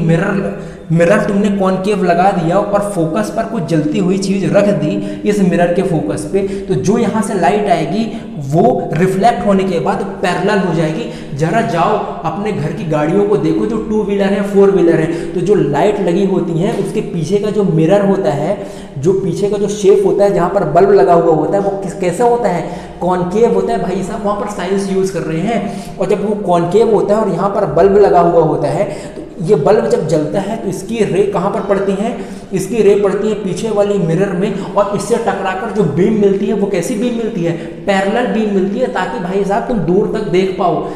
मिरर तुमने कॉनकेव लगा दिया और फोकस पर कुछ जलती हुई चीज रख दी इस मिरर के फोकस पे, तो जो यहाँ से लाइट आएगी वो रिफ्लेक्ट होने के बाद पैरेलल हो जाएगी। जरा जाओ अपने घर की गाड़ियों को देखो जो 2 व्हीलर है 4 व्हीलर है, तो जो लाइट लगी होती है उसके पीछे का जो मिरर होता है, जो पीछे का जो शेप होता है जहाँ पर बल्ब लगा हुआ होता है वो कैसा होता है, कॉनकेव होता है भाई साहब। वहाँ पर साइंस यूज कर रहे हैं। और जब वो कॉनकेव होता है और यहाँ पर बल्ब लगा हुआ होता है तो ये बल्ब जब जलता है तो इसकी रे कहाँ पर पड़ती है, इसकी रे पड़ती है पीछे वाली मिरर में और इससे टकराकर जो बीम मिलती है वो कैसी बीम मिलती है, पैरेलल बीम मिलती है, ताकि भाई साहब तुम दूर तक देख पाओ,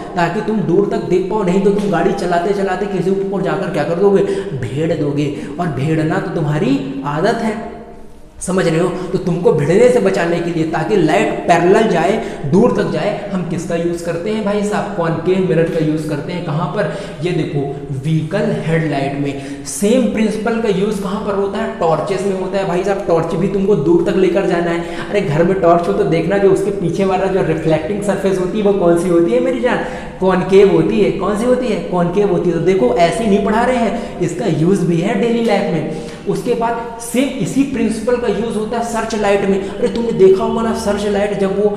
नहीं तो तुम गाड़ी चलाते चलाते किसी ऊपर जाकर क्या कर दोगे, भेड़ दोगे। और भेड़ना तो तुम्हारी आदत है, समझ रहे हो। तो तुमको भिड़ने से बचाने के लिए ताकि लाइट पैरेलल जाए, दूर तक जाए, हम किसका यूज करते हैं भाई साहब, कॉनकेव मिरर का यूज करते हैं। कहाँ पर, ये देखो व्हीकल हेडलाइट में। सेम प्रिंसिपल का यूज कहाँ पर होता है, टॉर्चेस में होता है भाई साहब। टॉर्च भी तुमको दूर तक लेकर जाना है। अरे घर में टॉर्च हो तो देखना जो उसके पीछे वाला जो रिफ्लेक्टिंग सरफेस होती है वो कौन सी होती है मेरी जान, कॉनकेव होती है। कौन सी होती है, कॉनकेव होती है। तो देखो ऐसे नहीं पढ़ा रहे हैं, इसका यूज भी है डेली लाइफ में। उसके बाद सेम इसी प्रिंसिपल का यूज होता है सर्च लाइट में। अरे तुमने देखा होगा ना सर्च लाइट, जब वो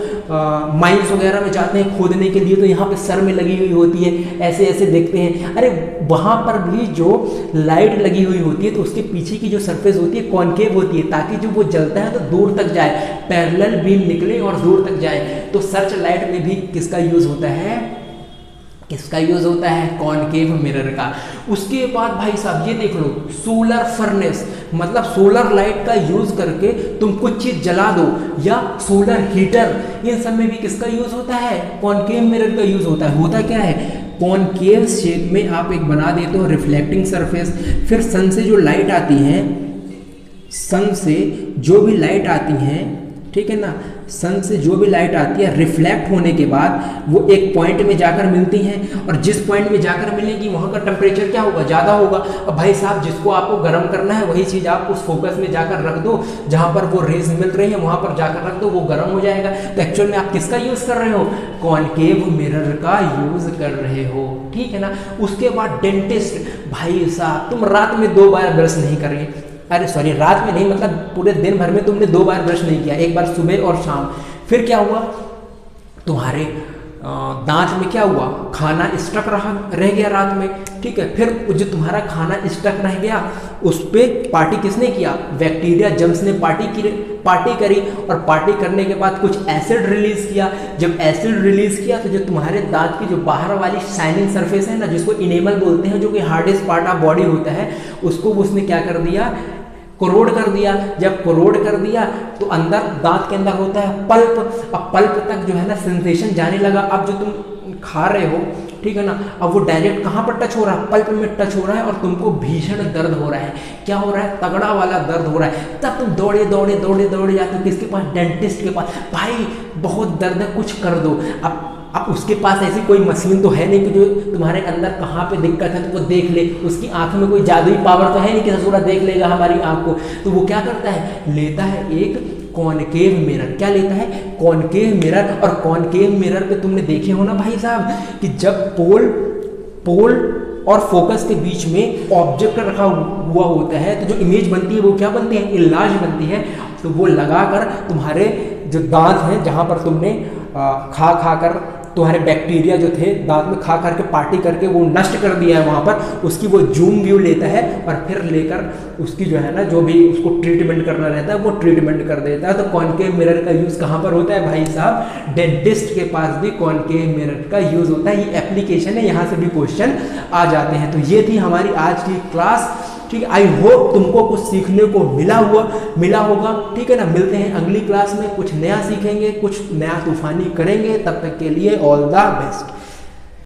माइंस वगैरह में जाते हैं खोदने के लिए तो यहाँ पे सर में लगी हुई होती है, ऐसे ऐसे देखते हैं। अरे वहाँ पर भी जो लाइट लगी हुई होती है तो उसके पीछे की जो सरफेस होती है कॉनकेव होती है, ताकि जो वो जलता है तो दूर तक जाए, पैरेलल बीम निकले और दूर तक जाए। तो सर्च लाइट में भी किसका यूज होता है, किसका यूज होता है, कॉनकेव मिरर का। उसके बाद भाई साहब ये देख लो, सोलर फर्नेस, मतलब सोलर लाइट का यूज करके तुम कुछ चीज जला दो, या सोलर हीटर, इन सब में भी किसका यूज होता है, कॉनकेव मिरर का यूज होता है। होता क्या है, कॉनकेव शेप में आप एक बना देते हो रिफ्लेक्टिंग सरफेस, फिर सन से जो लाइट आती है, सन से जो भी लाइट आती है, ठीक है ना, सन से जो भी लाइट आती है रिफ्लेक्ट होने के बाद वो एक पॉइंट में जाकर मिलती हैं, और जिस पॉइंट में जाकर मिलेगी वहाँ का टेम्परेचर क्या होगा, ज़्यादा होगा। अब भाई साहब जिसको आपको गर्म करना है वही चीज़ आप उस फोकस में जाकर रख दो, जहाँ पर वो रेज मिल रही है वहाँ पर जाकर रख दो, वो गर्म हो जाएगा। तो एक्चुअल में आप किसका यूज़ कर रहे हो, कॉनकेव मिरर का यूज़ कर रहे हो, ठीक है ना। उसके बाद डेंटिस्ट, भाई साहब तुम रात में 2 बार ब्रश नहीं करेंगे, अरे सॉरी रात में नहीं, मतलब पूरे दिन भर में तुमने 2 बार ब्रश नहीं किया, एक बार सुबह और शाम। फिर क्या हुआ, तुम्हारे दांत में क्या हुआ, खाना स्टक रह गया रात में, ठीक है। फिर जो तुम्हारा खाना स्टक रह गया उस पर पार्टी किसने किया, बैक्टीरिया जम्स ने पार्टी करी, और पार्टी करने के बाद कुछ एसिड रिलीज किया। जब एसिड रिलीज किया तो जो तुम्हारे दांत की जो बाहर वाली शाइनिंग सरफेस है ना, जिसको इनेमल बोलते हैं, जो कि हार्डेस्ट पार्ट ऑफ बॉडी होता है, उसको उसने क्या कर दिया, करोड़ कर दिया। जब करोड़ कर दिया तो अंदर दांत के अंदर होता है पल्प। अब पल्प तक जो है ना सेंसेशन जाने लगा। अब जो तुम खा रहे हो, ठीक है ना, अब वो डायरेक्ट कहाँ पर टच हो रहा है, पल्प में टच हो रहा है और तुमको भीषण दर्द हो रहा है। क्या हो रहा है, तगड़ा वाला दर्द हो रहा है। तब तुम दौड़े दौड़े दौड़े दौड़े जाते हो किसके पास, डेंटिस्ट के पास। भाई बहुत दर्द है, कुछ कर दो। अब उसके पास ऐसी कोई मशीन तो है नहीं कि जो तुम्हारे अंदर कहाँ पे दिक्कत है तो वो देख ले। उसकी आंख में कोई जादुई पावर तो है नहीं कि ससुरा देख लेगा हमारी आंख को। तो वो क्या करता है, लेता है एक कॉनकेव मिरर। क्या लेता है, कॉनकेव मिरर। और कॉनकेव मिरर पे तुमने देखे हो ना भाई साहब कि जब पोल और फोकस के बीच में ऑब्जेक्ट रखा हुआ होता है तो जो इमेज बनती है वो क्या बनती है, इलाज बनती है। तो वो लगाकर तुम्हारे जो दांत हैं जहाँ पर तुमने खा कर तुम्हारे बैक्टीरिया जो थे दांत में खा करके पार्टी करके वो नष्ट कर दिया है वहाँ पर, उसकी वो जूम व्यू लेता है और फिर लेकर उसकी जो है ना जो भी उसको ट्रीटमेंट करना रहता है वो ट्रीटमेंट कर देता है। तो कॉनकेव मिरर का यूज़ कहाँ पर होता है भाई साहब, डेंटिस्ट के पास भी कॉनकेव मिरर का यूज़ होता है। ये एप्लीकेशन है, यहाँ से भी क्वेश्चन आ जाते हैं। तो ये थी हमारी आज की क्लास। ठीक है, आई होप तुमको कुछ सीखने को मिला होगा। ठीक है ना, मिलते हैं अगली क्लास में, कुछ नया सीखेंगे, कुछ नया तूफानी करेंगे। तब तक के लिए ऑल द बेस्ट।